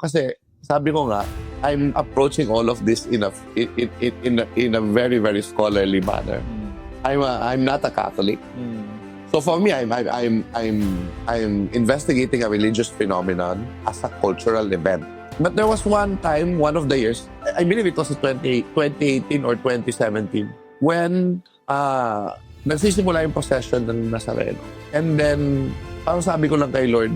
Kasi sabi ko nga, I'm approaching all of this in a very, very scholarly manner. I'm not a Catholic. So for me, I'm investigating a religious phenomenon as a cultural event. But there was one time, one of the years, I believe it was 2018 or 2017, when nagsisimula yung procession ng Nazareno. And then, parang sabi ko lang kay Lord,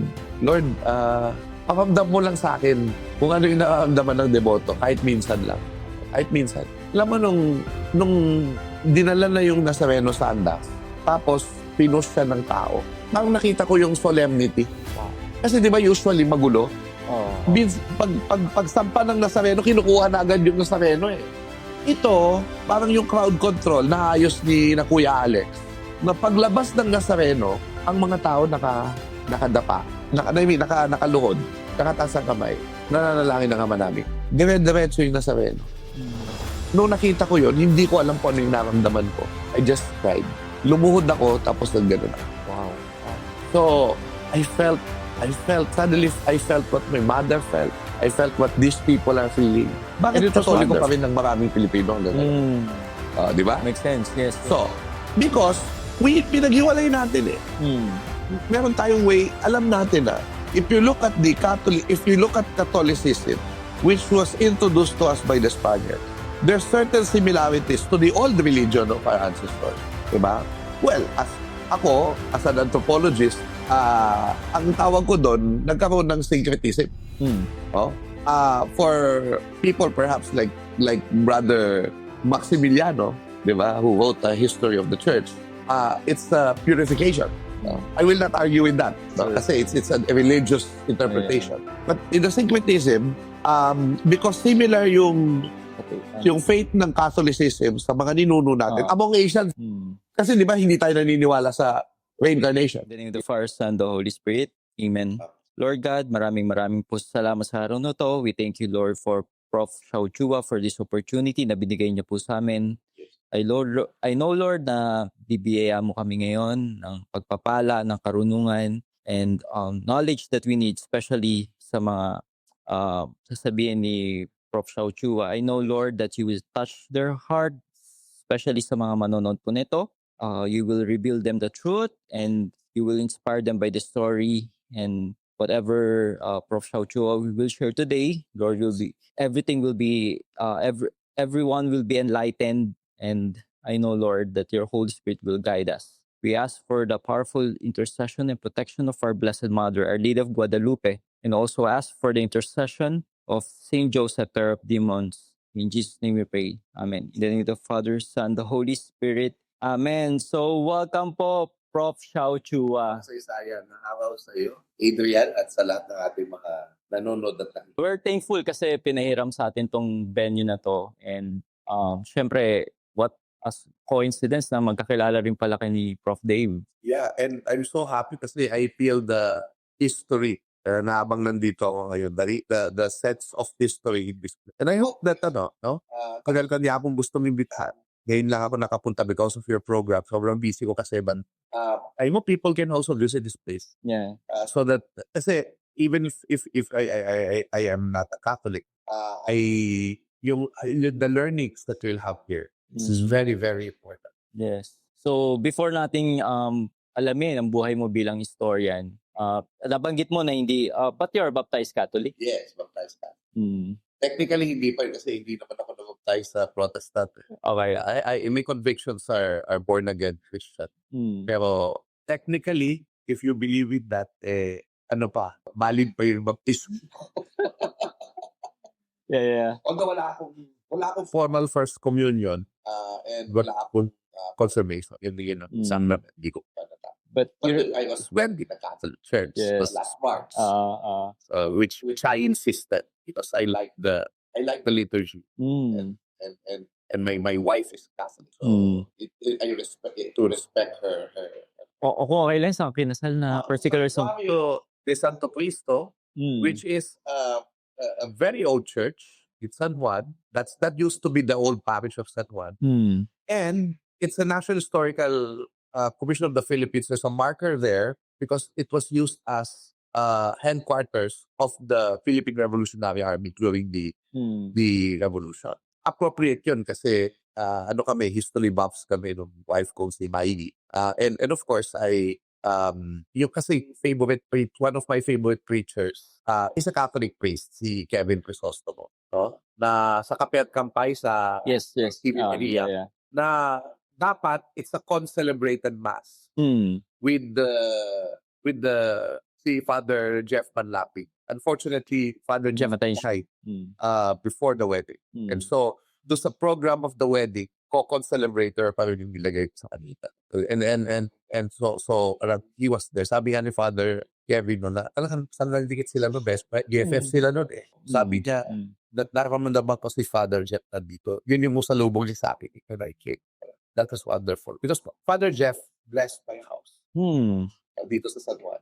pakamdam mo lang sa akin kung ano yung nakakamdaman ng deboto, kahit minsan lang. Kahit minsan. Alam mo, nung dinala na yung Nazareno sa andas, tapos pinush siya ng tao, parang nakita ko yung solemnity. Kasi di ba usually magulo? Pagsampa ng Nazareno, kinukuha na agad yung Nazareno eh. Ito, parang yung crowd control na ayos ni na Kuya Alex. Na paglabas ng Nazareno, ang mga tao nakadapa, nakaluhod, nakataas ang kamay, nananalangin ang Ama namin. Dire-diretso yung Nazareno. Nung nakita ko yun, hindi ko alam kung ano yung naramdaman ko. I just cried. Lumuhod ako, tapos naggano'n ako. Wow. So, suddenly I felt what my mother felt. I felt what these people are feeling. Bakit Katoliko pa rin ng maraming Pilipino? Di ba? Makes sense, yes. So, because pinaghiwalay natin eh. Meron tayong way, alam natin na if you look at Catholicism, which was introduced to us by the Spaniards, there's certain similarities to the old religion of our ancestors. Diba? Well, as an anthropologist, ang tawag ko doon, nagkaroon ng syncretism. For people perhaps like Brother Maximiliano, diba, who wrote a history of the church, it's a purification. I will not argue with that. Kasi it's a religious interpretation. But in the syncretism, because similar yung faith ng Catholicism sa mga ninuno natin, among Asians, kasi di ba hindi tayo naniniwala sa reincarnation. In the name of the Father, Son, the Holy Spirit. Amen. Lord God, maraming po salamat sa araw na to. We thank you, Lord, for Prof. Shao Chua for this opportunity na binigay niya po sa amin. I know, Lord, na bibiyaya mo kami ngayon ng pagpapala, ng karunungan, and knowledge that we need, especially sa mga sasabihin ni Prof. Shao Chua. I know, Lord, that you will touch their heart, especially sa mga manonood po nito. You will reveal them the truth, and you will inspire them by the story, and whatever Prof. Shao Chua will share today, Lord, everything will be, everyone will be enlightened, and I know, Lord, that your Holy Spirit will guide us. We ask for the powerful intercession and protection of our Blessed Mother, Our Lady of Guadalupe, and also ask for the intercession of Saint Joseph, Terror of Demons. In Jesus' name we pray. Amen. In the name of the Father, Son, the Holy Spirit. Amen. So, welcome po, Prof. Shao Chua. Sa Isaya, naawa sa iyo, Adrian, at sa lahat ng ating mga nanonood at nakikinig. We're thankful kasi pinahiram sa atin tong venue na to. And syempre, what as coincidence na magkakilala rin pala kay ni Prof. Dave. Yeah, and I'm so happy kasi I feel the history na habang nandito ako ngayon, the sense of history. And I hope that, tagal ka niya akong gustong imbitahan. Ngayon lang ako nakapunta because of your program. Sobrang busy ko kasi, but I know people can also visit this place. Yeah. So that, kasi even if I am not a Catholic, the learnings that we'll have here, this is very, very important. Yes. So, before nating alamin ang buhay mo bilang historian, nabanggit mo na hindi, but you're baptized Catholic? Yes, baptized Catholic. Technically, hindi pa kasi hindi naman ako na-baptized sa Protestant. Okay. My convictions are born again Christian. Pero technically, if you believe in that, valid pa yung baptism. Yeah. Although wala akong formal first communion, and wala akong confirmation. Yun. Hindi ko pa natapos. But I was went in the Catholic Church. Yes. It was last March. Which I insisted because I like the liturgy. And my wife is Catholic. So I respect her. Kung okay lang sa kinasal na particular song. De Santo Cristo, which is a very old church in San Juan. That used to be the old parish of San Juan. And it's a National Historical Commission of the Philippines. There's a marker there because it was used as headquarters of the Philippine Revolutionary Army during Mm. the revolution. Appropriate yun kasi ano kami, history buffs kami nung wife ko si Maigi. And of course, yung kasi one of my favorite preachers is a Catholic priest, si Kevin Crisostomo. No? Na sa Kape at Kampay sa Yes. TV Maria, Yeah. na dapat it's a concelebrated mass Mm. with the si Father Jeff Manlapi. Unfortunately, Father Jeff Namatay siya. died Mm. before the wedding. And so, doon sa program of the wedding, co-concelebrator pa rin yung nilagay ko sa kanila. And so he was there. Sabi nga ni Father Kevin no, na talagang sandalikit sila no, best friend. GFF sila no eh. Sabi niya, nararamdaman ko si Father Jeff nandito. Yun yung musalubong niya sa akin. When I came. That was wonderful. Because Father Jeff blessed my house. Dito sa San Juan.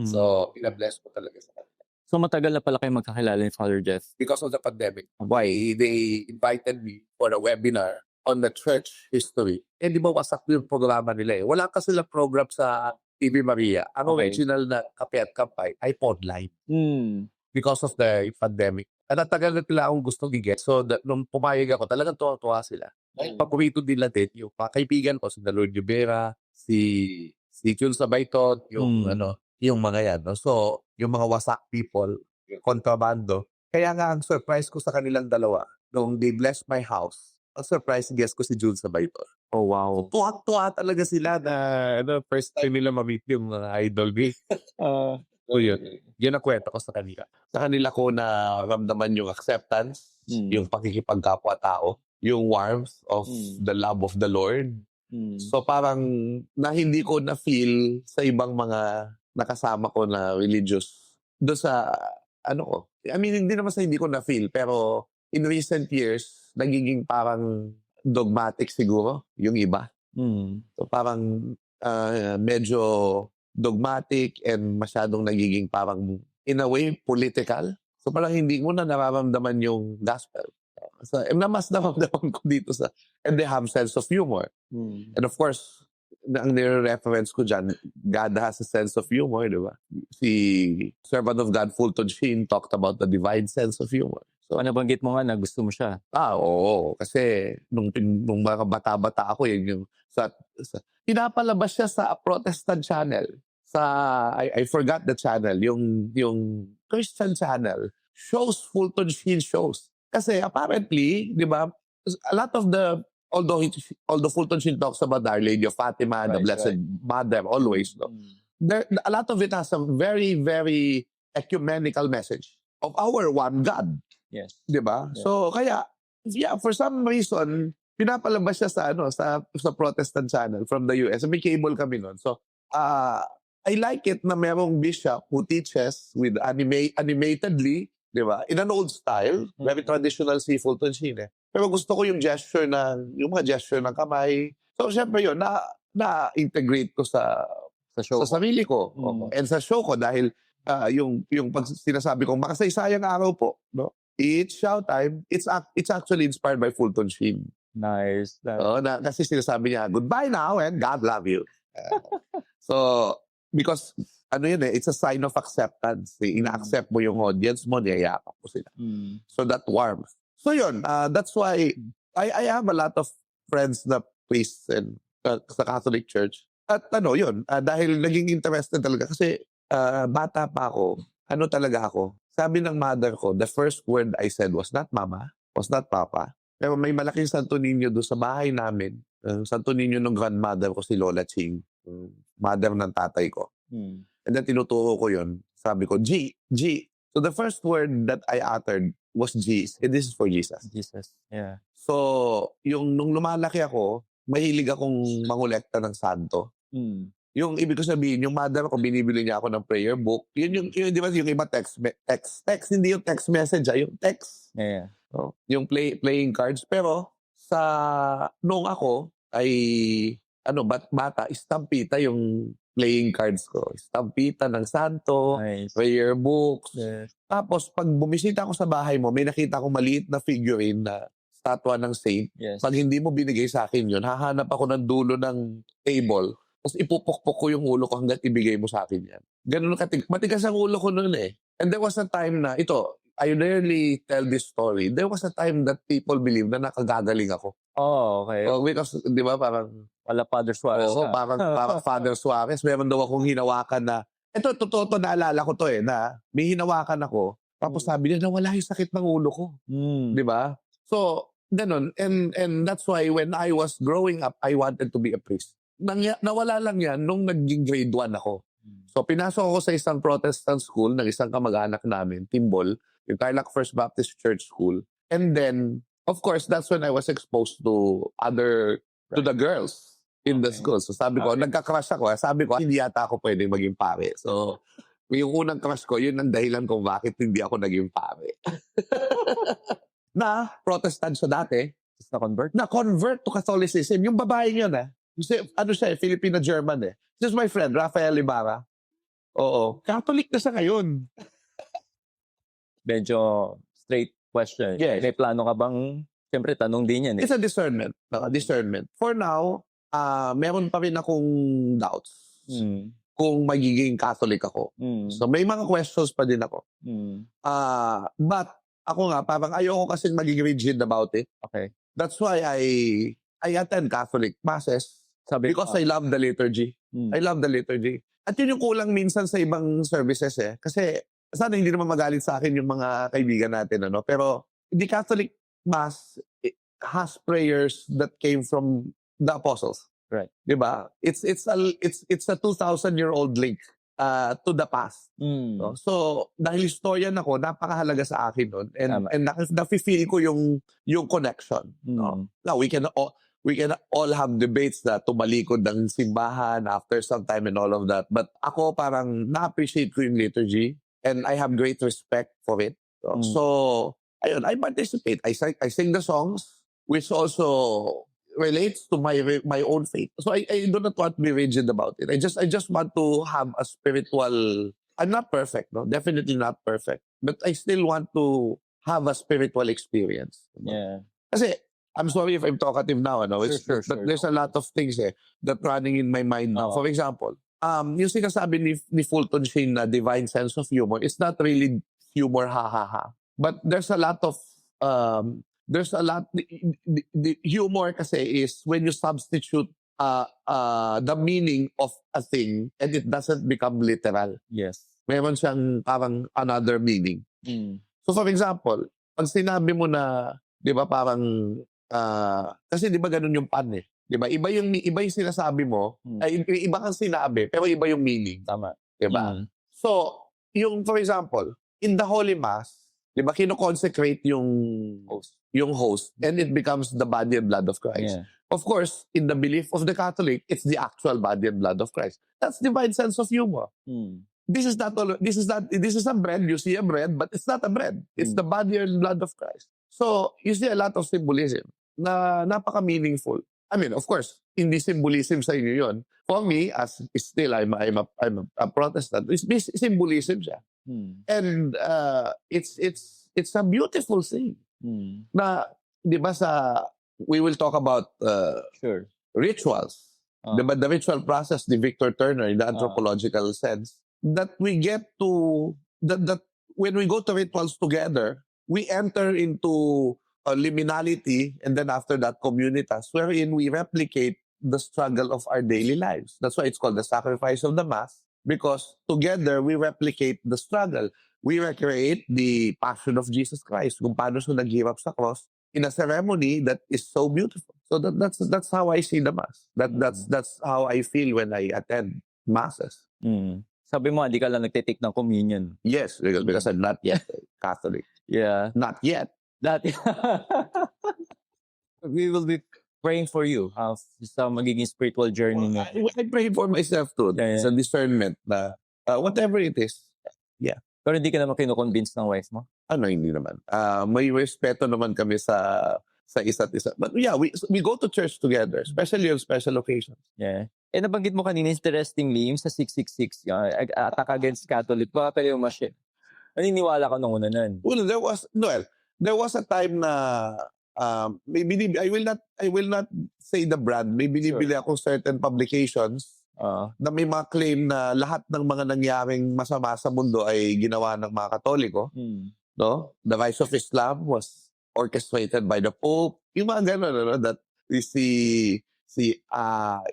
So, pinabless ko talaga sa kanila. So matagal na pala kayo magkakilala ni Father Jeff? Because of the pandemic. Why? They invited me for a webinar on the church history. Eh, di ba wasak yung programa nila eh. Wala kasi lang program sa TV Maria. Ang Okay. original na Kape at Kampay ay online because of the pandemic. At natagal na nila akong gustong i-get. So, nung pumayag ako, talagang tuwa-tuwa sila. Dahil paborito nila din yung mga kaibigan ko, si Lord Jubera, si Jun Sabayton, yung yung mga yan. No? So, yung mga wasak people, kontrabando. Kaya nga, ang surprise ko sa kanilang dalawa, nung they blessed my house, ang surprise guest ko si Jun Sabayton. Oh, wow. Tuwa-tuwa talaga sila na first time nila ma-meet yung mga idol. So, yun. Yun ang kwento ko sa kanila. Sa kanila ko na ramdaman yung acceptance, yung pakikipagkapwa-tao, yung warmth of the love of the Lord. So parang na hindi ko na-feel sa ibang mga nakasama ko na religious doon sa ano ko. I mean, hindi naman sa hindi ko na-feel pero in recent years, nagiging parang dogmatic siguro yung iba. So parang medyo dogmatic and masyadong nagiging parang in a way political. So parang hindi mo na nararamdaman yung gospel. So, mas naramdaman ko dito and they have sense of humor. And of course, ang nire-reference ko dyan, God has a sense of humor, di ba? Si Servant of God, Fulton Sheen, talked about the divine sense of humor. So, Nabanggit mo nga na gusto mo siya. oo. Kasi nung mga bata-bata ako, yun yung pinapalabas siya sa Protestant channel. I forgot the channel, yung Christian channel. Shows Fulton Sheen shows. Kasi apparently, di ba, a lot of although Fulton Sheen talks about Our Lady of Fatima, the Blessed Mother, always, no? A lot of it has a very, very ecumenical message of our one God. Yes. Di ba? Yeah. So, kaya, for some reason, pinapalabas siya sa Protestant channel from the US. May cable kami nun. So, I like it na merong bishop who teaches with animatedly, di ba? In an old style, very traditional si Fulton Sheen eh. Pero gusto ko yung mga gesture ng kamay. So, syempre yun, na-integrate ko sa show sa sarili ko. And sa show ko dahil yung pag sinasabi kong makasaysayang araw po, no? It's showtime. It's actually inspired by Fulton Sheen. Nice. Kasi sinasabi niya, goodbye now and God love you. So, because it's a sign of acceptance. Ina-accept mo yung audience mo, niyayakap mo sila. So that warmth. So yun, that's why I have a lot of friends na priests sa Catholic Church. At yun, dahil naging interested talaga kasi bata pa ako, talaga ako. Sabi ng mother ko, the first word I said was not mama, was not papa. Pero may malaking Santo Niño doon sa bahay namin. Santo Niño ng grandmother ko si Lola Ching, mother ng tatay ko. And then tinuturo ko yun. Sabi ko, G. So the first word that I uttered was G. And this is for Jesus. Jesus, yeah. So, nung lumalaki ako, mahilig akong mangolekta ng santo. Yung ibig ko sabihin, yung mother ko, binibili niya ako ng prayer book. Yun di ba, yung iba text, hindi yung text message, yung text. Yeah. No? Yung playing cards. Pero, nung ako, ay, bata, estampita yung playing cards ko. Estampita ng santo, Nice. prayer books. Yes. Tapos, pag bumisita ako sa bahay mo, may nakita akong maliit na figurine na statwa ng saint. Yes. Pag hindi mo binigay sa akin yun, hahanap ako ng dulo ng table Tapos ipupukpok ko yung ulo ko hanggat ibigay mo sa akin yan. Ganun matigas ang ulo ko noon eh. And there was a time na, I rarely tell this story. There was a time that people believe na nakagagaling ako. Oh, okay. Because, di ba, parang, Wala Father Suarez ka. parang Father Suarez, meron daw akong hinawakan na, totoo to, naalala ko to na may hinawakan ako, tapos sabi niya, nawala yung sakit ng ulo ko. Di ba? So, ganun. And that's why when I was growing up, I wanted to be a priest. Nawala lang yan nung naging grade 1 ako. So, pinasok ako sa isang Protestant school ng isang kamag-anak namin, Timbol, yung Tarlac First Baptist Church School. And then, of course, that's when I was exposed to to the girls in the school. So, sabi ko, nagka-crush ako. Sabi ko, hindi yata ako pwedeng maging pare. So, yung unang crush ko, yun ang dahilan kung bakit hindi ako naging pare. Na Protestant siya dati. Na-convert? Na-convert to Catholicism. Yung babae yun ano siya Filipino-German This is my friend, Rafael Ibarra. Oo. Catholic na siya ngayon. Medyo straight question. Yes. May plano ka bang, siyempre tanong din yan It's a discernment. Discernment. For now, meron pa rin akong doubts kung magiging Catholic ako. So may mga questions pa din ako. But ako nga, parang ayoko kasi maging rigid about it. Okay. That's why I attend Catholic masses because I love the liturgy. I love the liturgy. At yun yung kulang minsan sa ibang services Kasi sana hindi naman magalit sa akin yung mga kaibigan natin, Pero the Catholic Mass has prayers that came from the apostles. Right. Diba? It's a 2,000-year-old link to the past. No? So, dahil historian ako, napakahalaga sa akin nun. And nafe-feel ko yung connection. No? Now, we can all have debates na tumalikod ng simbahan after some time and all of that. But ako parang na-appreciate ko yung liturgy and I have great respect for it. So, ayun, I participate. I sing the songs, which also relates to my own faith. So I do not want to be rigid about it. I just want to have a spiritual. I'm not perfect, definitely not perfect, but I still want to have a spiritual experience. Yeah. Kasi I'm sorry if I'm talkative now. Sure. There's a lot of things that running in my mind now. For example, yung sinasabi ni Fulton Sheen na divine sense of humor, it's not really humor, ha. But there's a lot of the humor kasi is when you substitute the meaning of a thing and it doesn't become literal. Yes. Meron siyang parang another meaning. So for example, pag sinabi mo na, 'di ba parang kasi 'di ba ganun yung pan 'di ba? Iba yung sinasabi mo, ay iba kang sinabi pero iba yung meaning. Tama. 'Di ba? So, yung for example, in the Holy Mass, 'di ba kino-consecrate yung host and it becomes the body and blood of Christ. Yeah. Of course, in the belief of the Catholic, it's the actual body and blood of Christ. That's divine sense of humor. This is not a bread. You see a bread, but it's not a bread. It's the body and blood of Christ. So, you see a lot of symbolism na napaka-meaningful. I mean, of course, hindi symbolism sa inyo yun. For me, as still, I'm a Protestant, it's symbolism siya. And it's a beautiful thing. Na, di ba we will talk about rituals. Diba, the ritual process, the Victor Turner, in the anthropological sense, that we get to, that when we go to rituals together, we enter into a liminality, and then after that, communitas, wherein we replicate the struggle of our daily lives. That's why it's called the sacrifice of the Mass, because together we replicate the struggle. We recreate the passion of Jesus Christ, kung paano siya naghirap sa cross, in a ceremony that is so beautiful. So that's how I see the Mass. That's how I feel when I attend Masses. Sabi mo, hindi ka lang nagtitake ng communion. Yes, because I'm not yet Catholic. Yeah. Not yet. We will be praying for you sa magiging spiritual journey mo. I pray for myself too. Yeah. It's a discernment na whatever it is. Yeah. Pero hindi ka naman kino-convince ng wife mo? Hindi naman. May respeto naman kami sa isa't isa. But yeah, we go to church together, especially on special occasions. Yeah. Nabanggit mo kanina, interestingly, yung sa 666, yung attack against Catholic, baka pwede mo ma-share. Naniniwala ka nung una nun? Well, there was a time na maybe I will not say the brand. May binibili ako certain publications na may mga claim na lahat ng mga nangyaring masama sa mundo ay ginawa ng mga Katoliko, no? The rise of Islam was orchestrated by the Pope. Yung mga gano'n, ano, that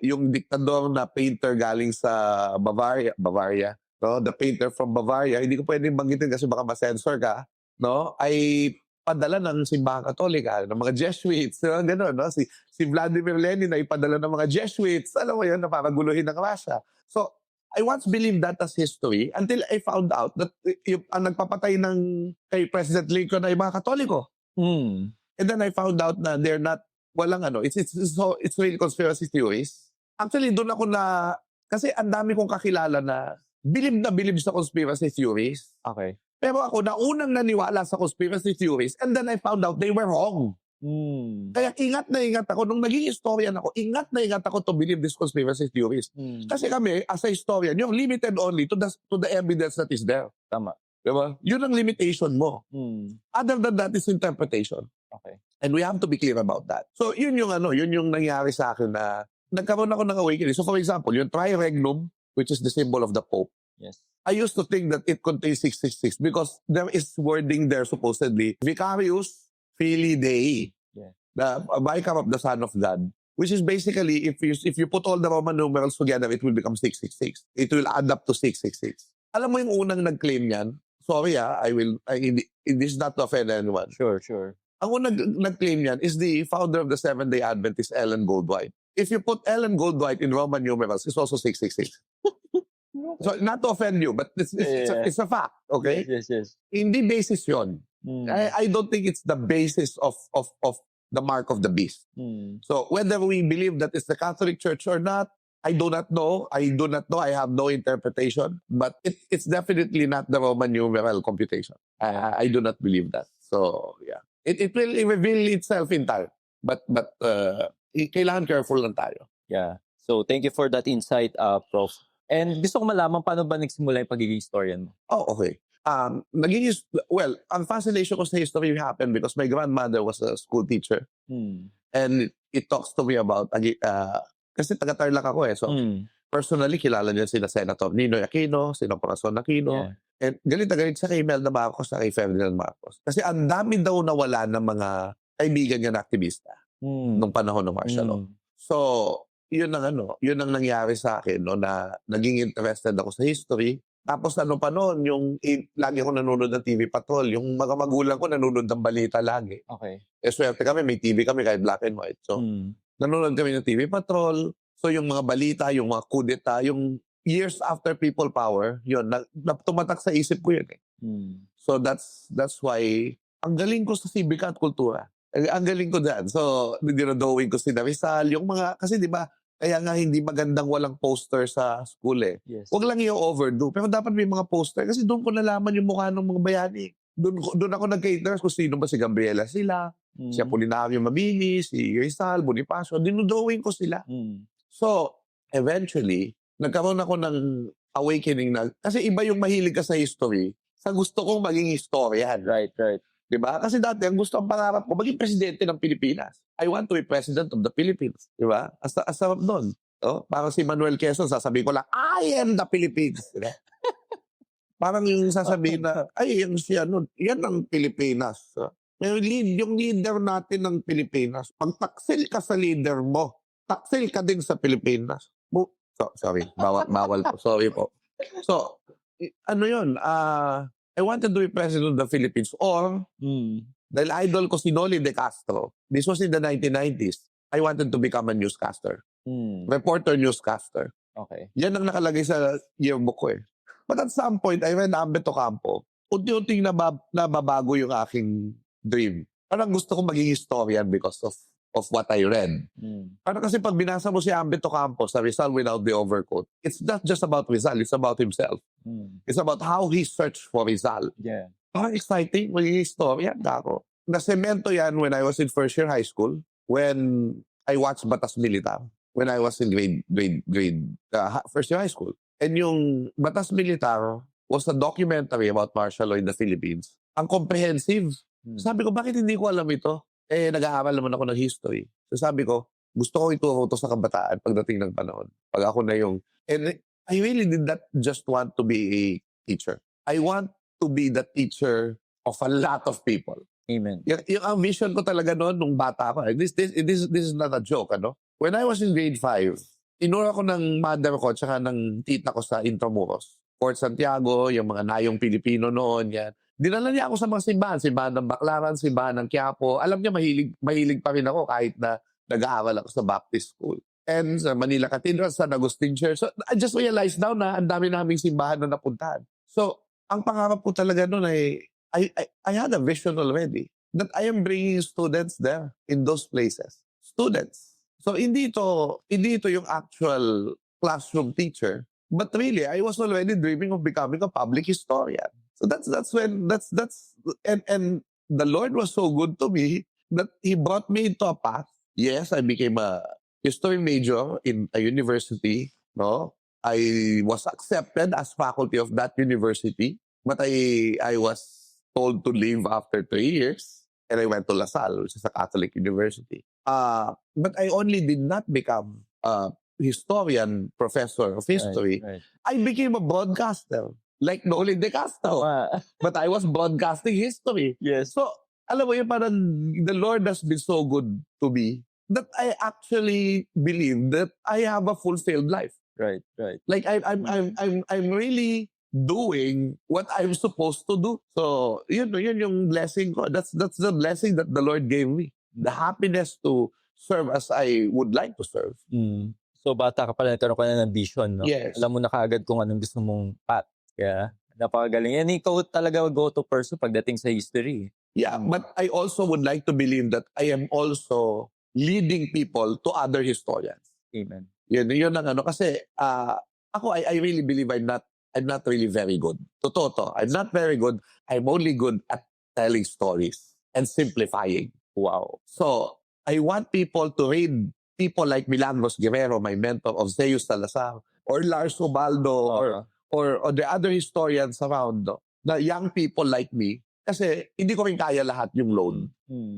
yung diktador na painter galing sa Bavaria, no? The painter from Bavaria, hindi ko pwedeng banggitin kasi baka ma-censor ka, no? Ay padala ng simbahang Katolika, ng mga Jesuits, no? Gano'n, no? Si Vladimir Lenin ay padala ng mga Jesuits, alam mo yun, na para guluhin ng Russia. So, I once believed that as history until I found out that ang nagpapatay ng kay President Lincoln ay mga Katoliko. And then I found out na they're not, walang ano, it's really conspiracy theories. Actually, doon ako na, kasi ang dami kong kakilala na bilib sa conspiracy theories. Okay. Pero ako, naunang naniwala sa conspiracy theories and then I found out they were wrong. Kaya ingat na ingat ako. Nung naging historian ako, ingat na ingat ako to believe these conspiracy theories. Kasi kami, as a historian, you're limited only to the evidence that is there. Tama. Diba? Yun ang limitation mo. Other than that is interpretation. Okay. And we have to be clear about that. So, yun yung nangyari sa akin na nagkaroon ako ng awakening. So, for example, yung triregnum, which is the symbol of the Pope, yes. I used to think that it contains 666 because there is wording there supposedly, Vicarius Filii Dei, the vicar of the Son of God, which is basically, if you put all the Roman numerals together, it will become 666. It will add up to 666. Alam mo yung unang nag-claim yan? Sorry this is not to offend anyone. Sure. Ang unang nag-claim yan is the founder of the Seventh-day Adventist, Ellen Goldwhite. If you put Ellen Goldwhite in Roman numerals, it's also 666. So, not to offend you, but it's a fact, okay? Yes. Hindi basis yun. I don't think it's the basis of the mark of the beast. So, whether we believe that it's the Catholic Church or not, I do not know. I have no interpretation. But it's definitely not the Roman numeral computation. I do not believe that. So, yeah. It will reveal itself in time. But kailangan careful lang tayo. Yeah. So, thank you for that insight, Prof. And gusto ko malaman paano ba nagsimula yung pagiging historian mo? Oh, okay. Ang fascination ko sa history happened because my grandmother was a school teacher. And it talks to me about, kasi taga-Tarlac ako So, personally, kilala niya sila Senator Ninoy Aquino, sila Corazon Aquino. Yeah. And galit na galit sa kay Imelda Marcos sa kay Ferdinand Marcos. Kasi ang dami daw nawala ng mga kaibigan niya na aktivista nung panahon ng martial law. So, yun ang nangyari sa akin, no, na naging interested ako sa history. Tapos pa noon, lagi ako nanonood ng TV Patrol. Yung mga magulang ko nanonood ng balita lagi. Okay. Swerte kami, may TV kami kahit black and white. So, nanonood kami ng TV Patrol. So, yung mga balita, yung mga kudeta, yung years after people power, yun, tumatak sa isip ko yun eh. So, that's why, ang galing ko sa sibika at kultura. Ang galing ko dyan. So, dinodowing ko si Rizal, yung mga, kasi di ba, kaya nga hindi magandang walang poster sa school eh. Yes. Huwag lang i-overdo. Pero dapat may mga poster kasi doon ko nalaman yung mukha ng mga bayani. Doon ako nag-cater kung sino ba si Gabriela sila, si Apolinario Mabini, si Rizal, Bonifacio. Dinodowing ko sila. So, eventually, nagkaroon ako ng awakening na, kasi iba yung mahilig ka sa history, sa gusto kong maging historian. Right. Diba? Kasi dati, ang pangarap ko, maging presidente ng Pilipinas. I want to be president of the Philippines. Diba? As sarap nun. No? Parang si Manuel Quezon, sasabihin ko lang, I am the Philippines. Diba? Parang yung sasabihin na, yan ang Pilipinas. Yung leader natin ng Pilipinas, pag taksil ka sa leader mo, taksil ka din sa Pilipinas. Sorry, bawal po. Sorry po. So, I wanted to be president of the Philippines or dahil idol ko si Noli De Castro, this was in the 1990s, I wanted to become a newscaster. Reporter newscaster. Okay. Yan ang nakalagay sa yearbook ko eh. But at some point, I read Ambet Ocampo, unti-unting nababago yung aking dream. Parang gusto kong maging historian because of what I read. Parang kasi pag binasa mo si Ambet Ocampo sa Rizal Without the Overcoat, it's not just about Rizal, it's about himself. It's about how he searched for Rizal. Yeah. Exciting, maging historian ako. Nasemento yan when I was in first year high school, when I watched Batas Militar, when I was in first year high school. And yung Batas Militar was a documentary about martial law in the Philippines. Ang comprehensive. Sabi ko, bakit hindi ko alam ito? Nag-aaral naman ako ng history. So sabi ko, gusto ko ituro ito sa kabataan pagdating ng panahon. Pag ako na yung And I really did not just want to be a teacher. I want to be the teacher of a lot of people. Amen. Yung ang vision ko talaga noon nung bata ako. This is not a joke, ano? When I was in grade 5, inura ko ng mother ko tsaka ng tita ko sa Intramuros. Port Santiago, yung mga nayong Pilipino noon, yan. Dinala niya ako sa mga simbahan ng Baclaran, simbahan ng Quiapo. Alam niya, mahilig pa rin ako kahit na nag-aaral ako sa Baptist School. And sa Manila Cathedral, San Agustin Church. So, I just realized now na ang dami naming simbahan na napuntahan. So, ang pangarap ko talaga noon ay, I had a vision already that I am bringing students there in those places. Students. So, hindi ito yung actual classroom teacher. But really, I was already dreaming of becoming a public historian. So that's when and the Lord was so good to me that He brought me into a path. Yes, I became a history major in a university. No, I was accepted as faculty of that university, but I was told to leave after 3 years, and I went to La Salle, which is a Catholic university. But I only did not become a historian, professor of history. Right. I became a broadcaster, like Noli De Castro. But I was broadcasting history. Yes. So, alam mo yun, parang the Lord has been so good to me that I actually believe that I have a fulfilled life. Right. Like I'm really doing what I'm supposed to do. So, yun yung blessing ko. That's the blessing that the Lord gave me. The happiness to serve as I would like to serve. So, bata ka pala, nagkaroon ka na ng vision, no? Yes. Alam mo na kaagad kung anong gusto mong path. Kaya, napakagaling. Yan, ikaw talaga go-to person pagdating sa history. Yeah, but I also would like to believe that I am also leading people to other historians. Amen. Yun ang ano. Kasi ako, I really believe I'm not really very good. Totoo to. I'm not very good. I'm only good at telling stories and simplifying. Wow. So, I want people to read people like Milagros Guerrero, my mentor, of Zeus Salazar, or Lars Ubaldo, or the other historians around, no? Na young people like me. Kasi hindi ko rin kaya lahat yung load.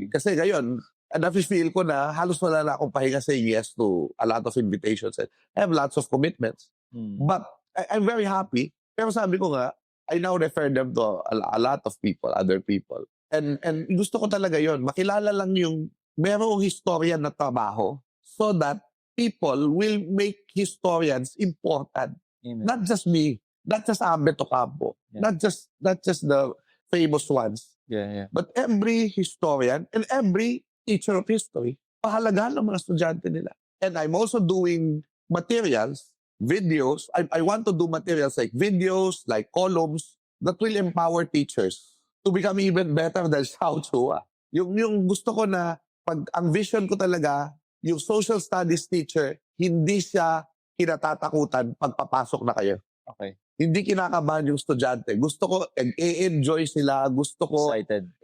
Kasi ngayon, na-feel ko na halos wala na akong pahinga saying yes to a lot of invitations. And I have lots of commitments. But I'm very happy. Pero sabi ko nga, I now refer them to a lot of people, other people. And gusto ko talaga yon, makilala lang yung merong historian na trabaho so that people will make historians important. Amen. Not just me, not just Alberto Campo, Yeah. not just the famous ones, Yeah. but every historian and every teacher of history, pahalagahan ng mga estudyante nila. And I'm also doing materials, videos. I want to do materials like videos, like columns that will empower teachers to become even better than Xiao Chua. Yung gusto ko na, ang vision ko talaga, yung social studies teacher, hindi siya kinatatakutan pagpapasok na kayo. Okay. Hindi kinakabahan yung estudyante. Gusto ko, enjoy sila. Gusto ko,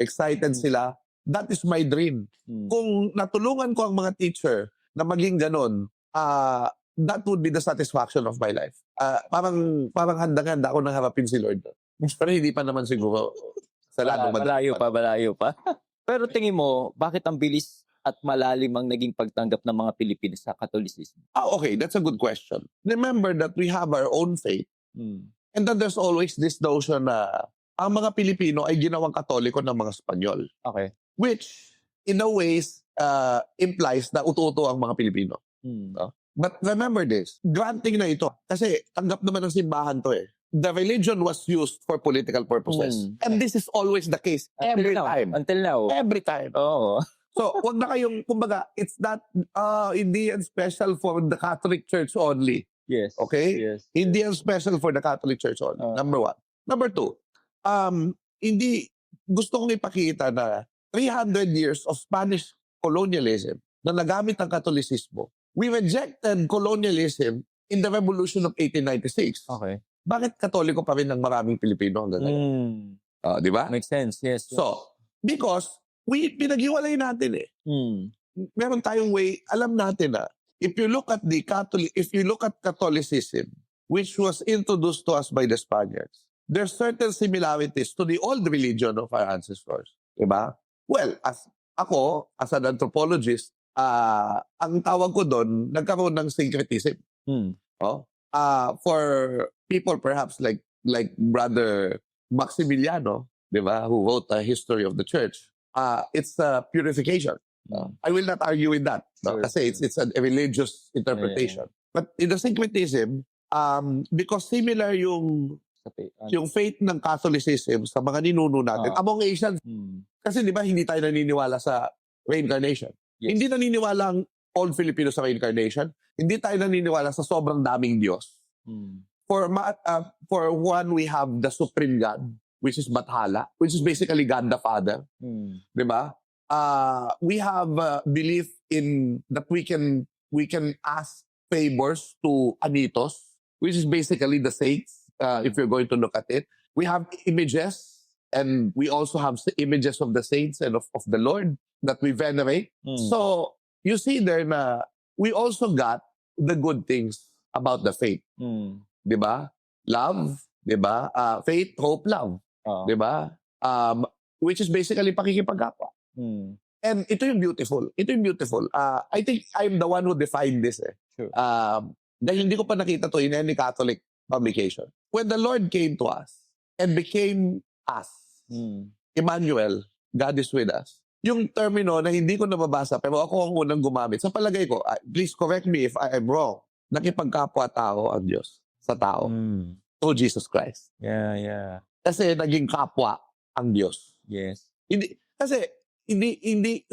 excited sila. That is my dream. Kung natulungan ko ang mga teacher na maging ganun, that would be the satisfaction of my life. Parang handang-handa ako nang harapin si Lord. Pero hindi pa naman siguro. Malayo pa. Pero tingin mo, bakit ang bilis at malalim ang naging pagtanggap ng mga Pilipino sa Catholicism? Okay, that's a good question. Remember that we have our own faith. And then there's always this notion na ang mga Pilipino ay ginawang Katoliko ng mga Espanyol. Okay. Which, in a ways, implies na uto-uto ang mga Pilipino. No? But remember this, granting na ito, kasi tanggap naman ng simbahan to eh. The religion was used for political purposes. And this is always the case. Every time. Until now. Every time. Oo. So, wag na kayong, kumbaga, it's not, hindi yan special for the Catholic Church only. Yes. Okay? Yes. Hindi yan special for the Catholic Church only. Number one. Number two, hindi, gusto kong ipakita na 300 years of Spanish colonialism na nagamit ng Katolisismo. We rejected colonialism in the Revolution of 1896. Okay. Bakit Katoliko pa rin ng maraming Pilipino hanggang ngayon? Di ba? Makes sense, yes. So, because pinaghiwalay natin eh. Meron tayong way, alam natin na if you look at Catholicism, which was introduced to us by the Spaniards, there's certain similarities to the old religion of our ancestors. Diba? Well, as an anthropologist, ang tawag ko doon, nagkaroon ng syncretism. for people perhaps like Brother Maximiliano, di ba, who wrote a history of the church, it's purification. I will not argue with that. No? Sure, Kasi sure. it's a religious interpretation. But in the syncretism, because similar yung faith ng Catholicism sa mga ninuno natin, among Asians, kasi di ba hindi tayo naniniwala sa reincarnation. Yes. Hindi naniniwala ang old Filipino sa reincarnation. Hindi tayo naniniwala sa sobrang daming Diyos. For one, we have the Supreme God, which is Bathala, which is basically God the Father. Di ba? We have belief in that we can ask favors to Anitos, which is basically the saints, if you're going to look at it. We have images, and we also have images of the saints and of the Lord that we venerate. So, you see there na we also got the good things about the faith. Di ba? Love, di ba? Faith, hope, love. Di ba? Which is basically pakikipagkapwa. And ito yung beautiful. Ito yung beautiful. I think I'm the one who defined this. Sure. Dahil hindi ko pa nakita to in any Catholic publication. When the Lord came to us and became us, Emmanuel, God is with us. Yung termino na hindi ko nababasa pero ako ang unang gumamit. Sa palagay ko, please correct me if I am wrong, nakipagkapwa-tao ang Diyos sa tao. To Jesus Christ. Yeah. Kasi naging kapwa ang Diyos. Yes. Hindi,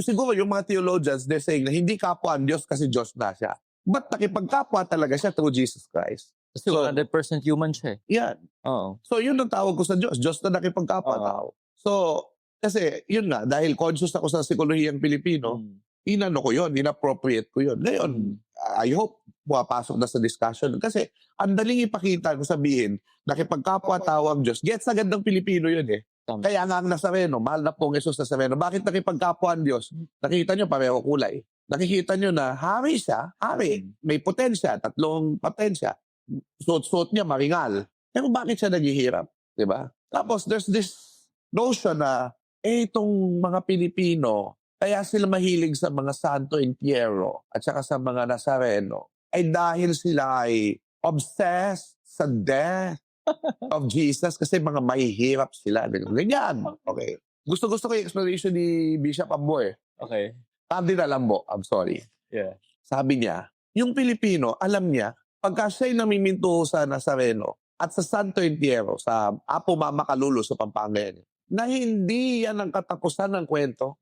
siguro yung mga theologians, they're saying na hindi kapwa ang Diyos kasi Diyos na siya. But nakipagkapwa talaga siya through Jesus Christ. Kasi 100% human siya. Yan. Oo. So yun ang tawag ko sa Diyos. Diyos na nakipagkapwa tao. So, kasi yun nga, dahil conscious ako sa psikolohiyang Pilipino, inano ko yun, inappropriate ko yun. Ngayon, I hope pumapasok na sa discussion. Kasi ang daling ipakita kung sabihin, nakipagkapwa tao ang Diyos. Gets agad ng Pilipino yun eh. Kaya nga ang Nazareno, mahal na pong Jesus Nazareno. Bakit nakipagkapwa ang Diyos? Nakikita nyo, pareho kulay. Nakikita nyo na hari siya, hari. May potensya, 3 potensya. Suot-suot niya, maringal. Pero bakit siya naghihirap? Diba? Tapos there's this notion na, itong mga Pilipino, kaya sila mahilig sa mga Santo Entierro at saka sa mga Nazareno, ay dahil sila ay obsessed sa death of Jesus kasi mga mahihirap sila. Ganyan. Okay. Gusto ko yung explanation ni Bishop Ambo eh. Okay. Cardinal Ambo, I'm sorry. Yeah. Sabi niya, yung Pilipino, alam niya, pagka siya'y namiminto sa Nazareno at sa Santo Entierro, sa Apo Mama Kalulu sa Pampanga, na hindi yan ang katapusan ng kwento.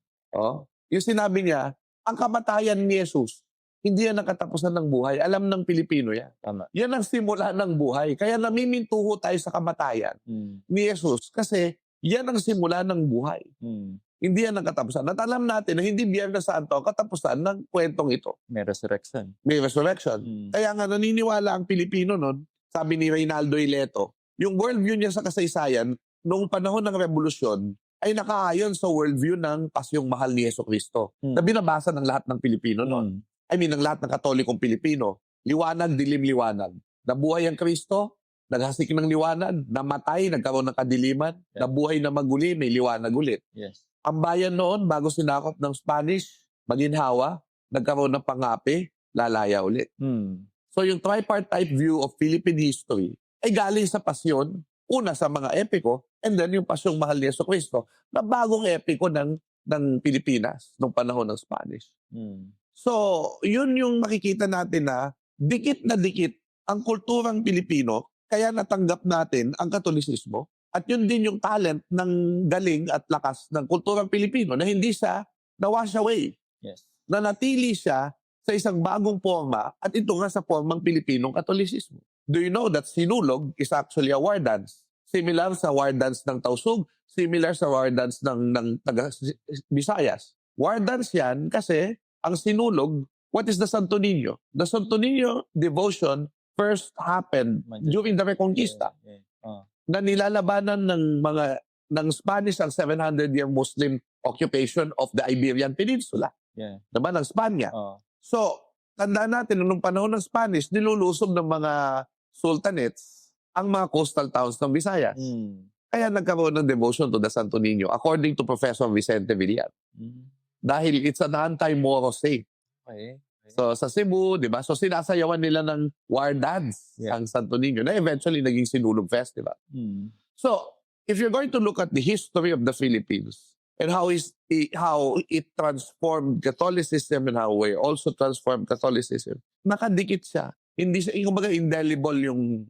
Yung sinabi niya, ang kamatayan ni Jesus, hindi yan ang katapusan ng buhay. Alam ng Pilipino yan. Tama. Yan ang simula ng buhay. Kaya namimintuho tayo sa kamatayan ni Jesus kasi yan ang simula ng buhay. Hindi yan ang katapusan. At alam natin na hindi Biyernes Santo ang katapusan ng kwentong ito. May resurrection. May resurrection. Kaya nga naniniwala ang Pilipino nun, sabi ni Reynaldo Ileto, yung worldview niya sa kasaysayan, noong panahon ng revolusyon, ay nakaayon sa worldview ng pasyong mahal ni Jesucristo na binabasa ng lahat ng Pilipino noon. I mean, ng lahat ng Katolikong Pilipino. Liwanag, dilim, liwanag. Nabuhay ang Kristo, naghasik ng liwanag, namatay, nagkaroon ng kadiliman, nabuhay na maguli, may liwanag ulit. Yes. Ang bayan noon, bago sinakop ng Spanish, maginhawa, nagkaroon ng pangapi, lalaya ulit. So yung tripartite view of Philippine history ay galing sa pasyon, una sa mga epiko, and then yung pasyong mahal ni Jesucristo na bagong epiko ng Pilipinas noong panahon ng Spanish. So, yun yung makikita natin na dikit ang kulturang Pilipino, kaya natanggap natin ang Katolisismo, at yun din yung talent ng galing at lakas ng kulturang Pilipino na hindi siya na-wash away. Yes. Nanatili siya sa isang bagong forma at ito nga sa formang Pilipinong Katolisismo. Do you know that sinulog is actually a war dance? Similar sa war dance ng Tausug, similar sa war dance ng Visayas. War dance yan kasi ang sinulog, what is the Santo Niño? The Santo Niño devotion first happened during the Reconquista. Na nilalabanan ng Spanish ang 700-year Muslim occupation of the Iberian Peninsula. Diba? Ng Spanya. So, tandaan natin, nung panahon ng Spanish, nilulusob ng mga sultanates ang mga coastal towns ng Visayas. Kaya nagkaroon ng devotion to the Santo Niño according to Professor Vicente Villar. Dahil it's an anti-Moro saint. Okay. So sa Cebu, di ba? So sinasayawan nila ng war dance ang Santo Niño na eventually naging Sinulog Festival. So if you're going to look at the history of the Philippines and how it transformed Catholicism and how we also transformed Catholicism, nakadikit siya. Hindi siya, kumbaga indelible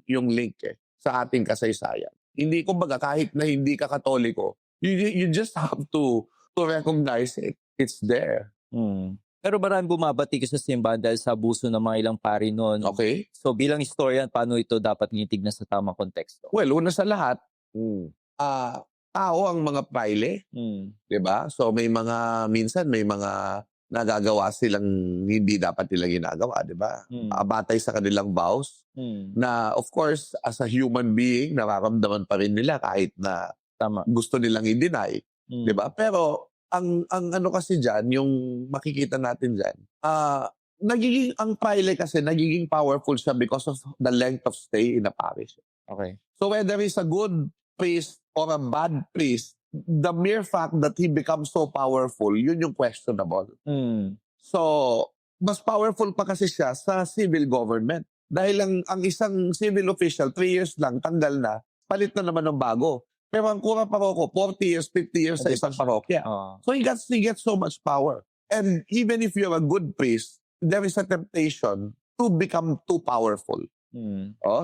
yung link sa ating kasaysayan. Hindi, kumbaga, kahit na hindi ka Katoliko, you just have to recognize it. It's there. Pero maraming bumabati ka sa simbahan dahil sa abuso ng mga ilang pari noon. Okay? So bilang historian, paano ito dapat tinitignan sa tamang konteksto? Well, una sa lahat, tao ang mga praile, 'di ba? So minsan may mga nagagawa silang hindi dapat nilang ginagawa, 'di ba? Batay sa kanilang vows na of course as a human being nararamdaman pa rin nila kahit na Tama. gusto nilang i-deny, 'di ba? Pero ang ano kasi diyan, yung makikita natin diyan, ang praile kasi nagiging powerful siya because of the length of stay in a parish. Okay. So whether he's a good priest or a bad priest, the mere fact that he becomes so powerful, yun yung questionable. So, mas powerful pa kasi siya sa civil government. Dahil ang isang civil official, 3 years lang, tanggal na, palit na naman ng bago. Pero ang kura paroko, 40 years, 50 years sa isang parokya. So he gets so much power. And even if you're a good priest, there is a temptation to become too powerful.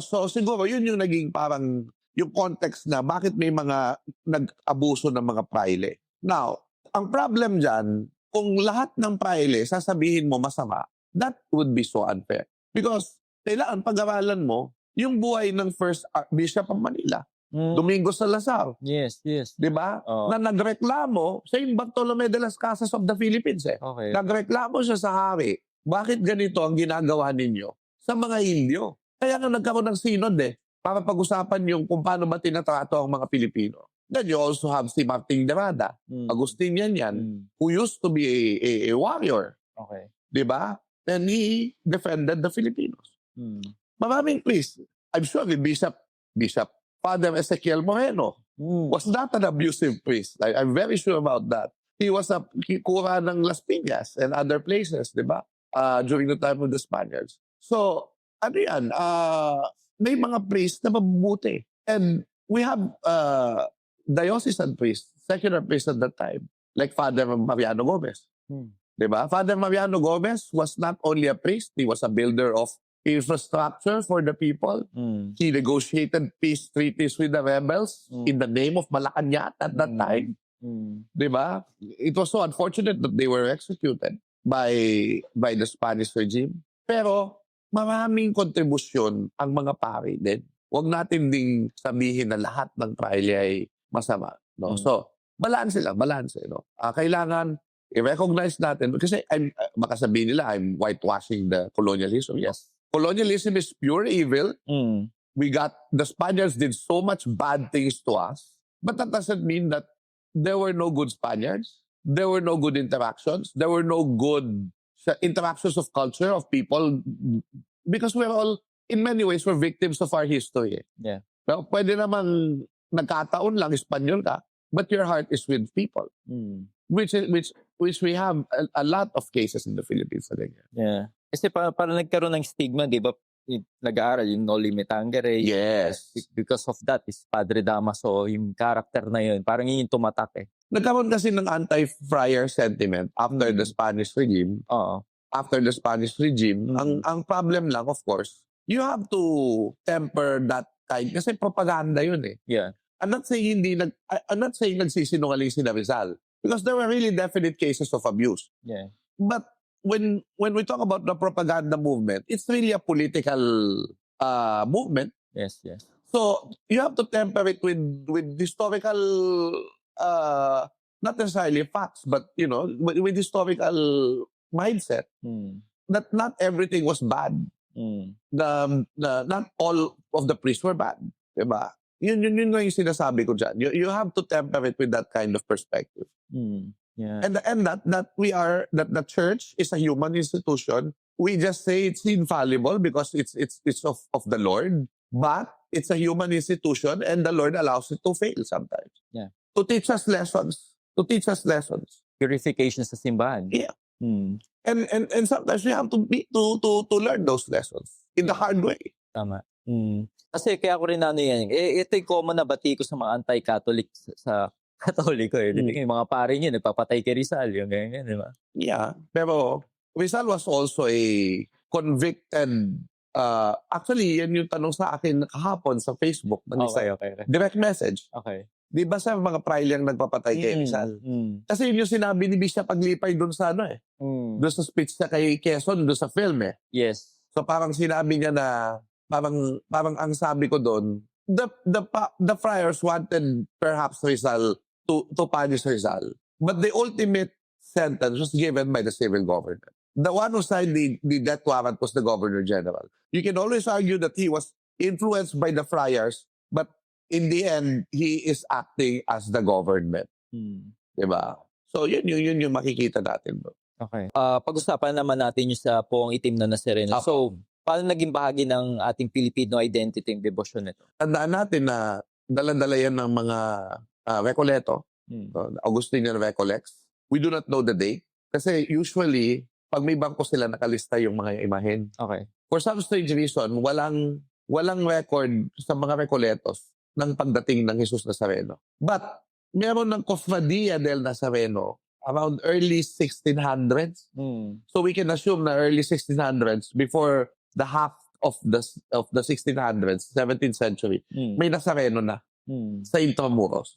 So siguro yun yung naging parang yung context na bakit may mga nag-abuso ng mga praile. Now, ang problem dyan, kung lahat ng praile sasabihin mo masama, that would be so unfair. Because kailangan pag-aralan mo yung buhay ng first Archbishop of Manila, Domingo Salazar. Yes. Di ba? Na nagreklamo, Saint Bartolome de las Casas of the Philippines Okay. Nagreklamo siya sa hari. Bakit ganito ang ginagawa ninyo sa mga Indio? Kaya nga nagkaroon ng synod para pag-usapan yung kung paano ba tinatrato ang mga Pilipino. Then you also have si Martin Derada, Agustinian yan, who used to be a warrior. Okay. Di ba? And he defended the Filipinos. Maraming priest. I'm sure the Bishop Father Ezequiel Moreno was not an abusive priest. I'm very sure about that. He was a kura ng Las Piñas and other places, di ba? During the time of the Spaniards. So, ano yan? May mga priests na mabubuti. And we have diocesan priests, secular priests at that time, like Father Mariano Gomez. Diba? Father Mariano Gomez was not only a priest, he was a builder of infrastructure for the people. He negotiated peace treaties with the rebels in the name of Malacanang at that time. Diba? It was so unfortunate that they were executed by the Spanish regime. Pero maraming kontribusyon ang mga pari din. Huwag natin ding sabihin na lahat ng praile ay masama. No? So, balance lang. No? Kailangan i-recognize natin. Kasi baka sabihin nila, I'm whitewashing the colonialism. Yes. Colonialism is pure evil. The Spaniards did so much bad things to us. But that doesn't mean that there were no good Spaniards. There were no good interactions. There were no good interactions of culture, of people, because we're all, in many ways, we're victims of our history. Yeah. Well, pwede naman nagkataon lang, Espanyol ka, but your heart is with people. Which we have a lot of cases in the Philippines. Yeah. Kasi para nagkaroon ng stigma, di ba, nag-aaral yung Noli Me Tangere. Yes. Because of that, is Padre Damaso, yung character na yun, parang yun yung tumatak Nagkaroon kasi ng anti-friar sentiment after the Spanish regime. After the Spanish regime, ang problem lang, of course, you have to temper that kind. Kasi propaganda yun Yeah. I'm not saying nagsisinungaling si Rizal. Because there were really definite cases of abuse. Yeah. But when we talk about the propaganda movement, it's really a political movement. Yes. So you have to temper it with historical, not necessarily facts, but with historical mindset. That not everything was bad. Not all of the priests were bad, diba? Yun yung sinasabi ko dyan. You have to temper it with that kind of perspective. Yeah. And that the church is a human institution. We just say it's infallible because it's of the Lord, but it's a human institution and the Lord allows it to fail sometimes. Yeah. To teach us lessons. Purification sa simbahan. Yeah. Mm. And sometimes you have to learn those lessons in the hard way. Tama. Kasi kaya ko rin ano yan, ito yung common na bati ko sa mga anti-Catholic sa Katoliko eh. Yung mga pare niya, nagpapatay kay Rizal, yung ganyan, di ba? Yeah, pero Rizal was also a convicted, actually, yan yung tanong sa akin kahapon sa Facebook. Okay. Direct message. Okay. Di ba sa mga prilyang nagpapatay kay Rizal? Kasi yun yung sinabi ni Bishop Aglipay doon sa doon sa speech niya kay Quezon, doon sa film eh. Yes. So parang sinabi niya na, parang ang sabi ko doon, the friars wanted perhaps Rizal to punish Rizal. But the ultimate sentence was given by the civil government. The one who signed the death warrant was the Governor General. You can always argue that he was influenced by the friars, but in the end, he is acting as the government. Diba? So yun yung makikita natin. Bro. Okay. Pag-usapan naman natin yung sa Poong Itim na Nazareno. Okay. So, paano naging bahagi ng ating Filipino identity yung devotion nito? Tandaan natin na dala-dala yan ng mga Recoleto, Augustinian Recollects. We do not know the date. Kasi usually, pag may bangko sila, nakalista yung mga imahen. Okay. For some strange reason, walang record sa mga Recoletos ng pagdating ng Jesus Nazareno. But, meron ng Cofradia del Nazareno around early 1600s. So we can assume na early 1600s, before the half of the 1600s, 17th century, may Nazareno na sa Intramuros.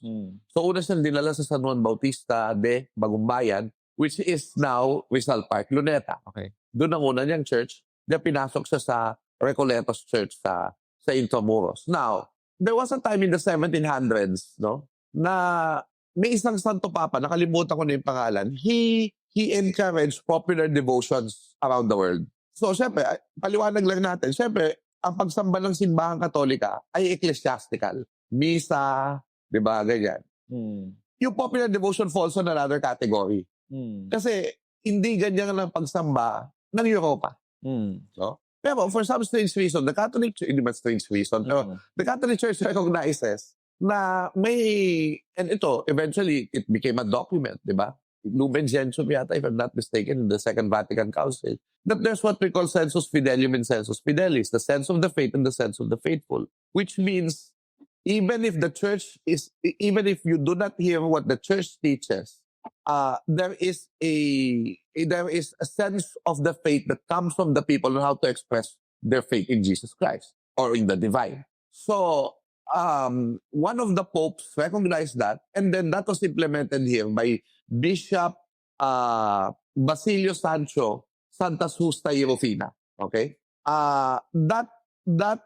So una siyang dinala sa San Juan Bautista de Bagumbayan, which is now Rizal Park, Luneta. Okay. Doon ang una niyang church, na pinasok siya sa Recoletos Church sa Intramuros. Now, there was a time in the 1700s, no, na may isang Santo Papa, nakalimutan ko na yung pangalan, he encouraged popular devotions around the world. So, syempre, paliwanag lang natin, syempre, ang pagsamba ng simbahang Katolika ay ecclesiastical. Misa, di ba, ganyan. Yung popular devotion falls on another category. Kasi, hindi ganyan lang pagsamba ng Europa. No? Pero, for some strange reason, the Catholic Church, hindi ba strange reason, pero the Catholic Church recognizes na may, and ito, eventually, it became a document, di ba? Lumen Gentium yata, if I'm not mistaken, in the Second Vatican Council, that there's what we call sensus fidelium and sensus fidelis, the sense of the faith and the sense of the faithful, which means even if you do not hear what the church teaches, there is a sense of the faith that comes from the people on how to express their faith in Jesus Christ or in the divine. So, one of the popes recognized that, and then that was implemented here by Bishop Basilio Sancho Santas Justa Rufina. Okay? That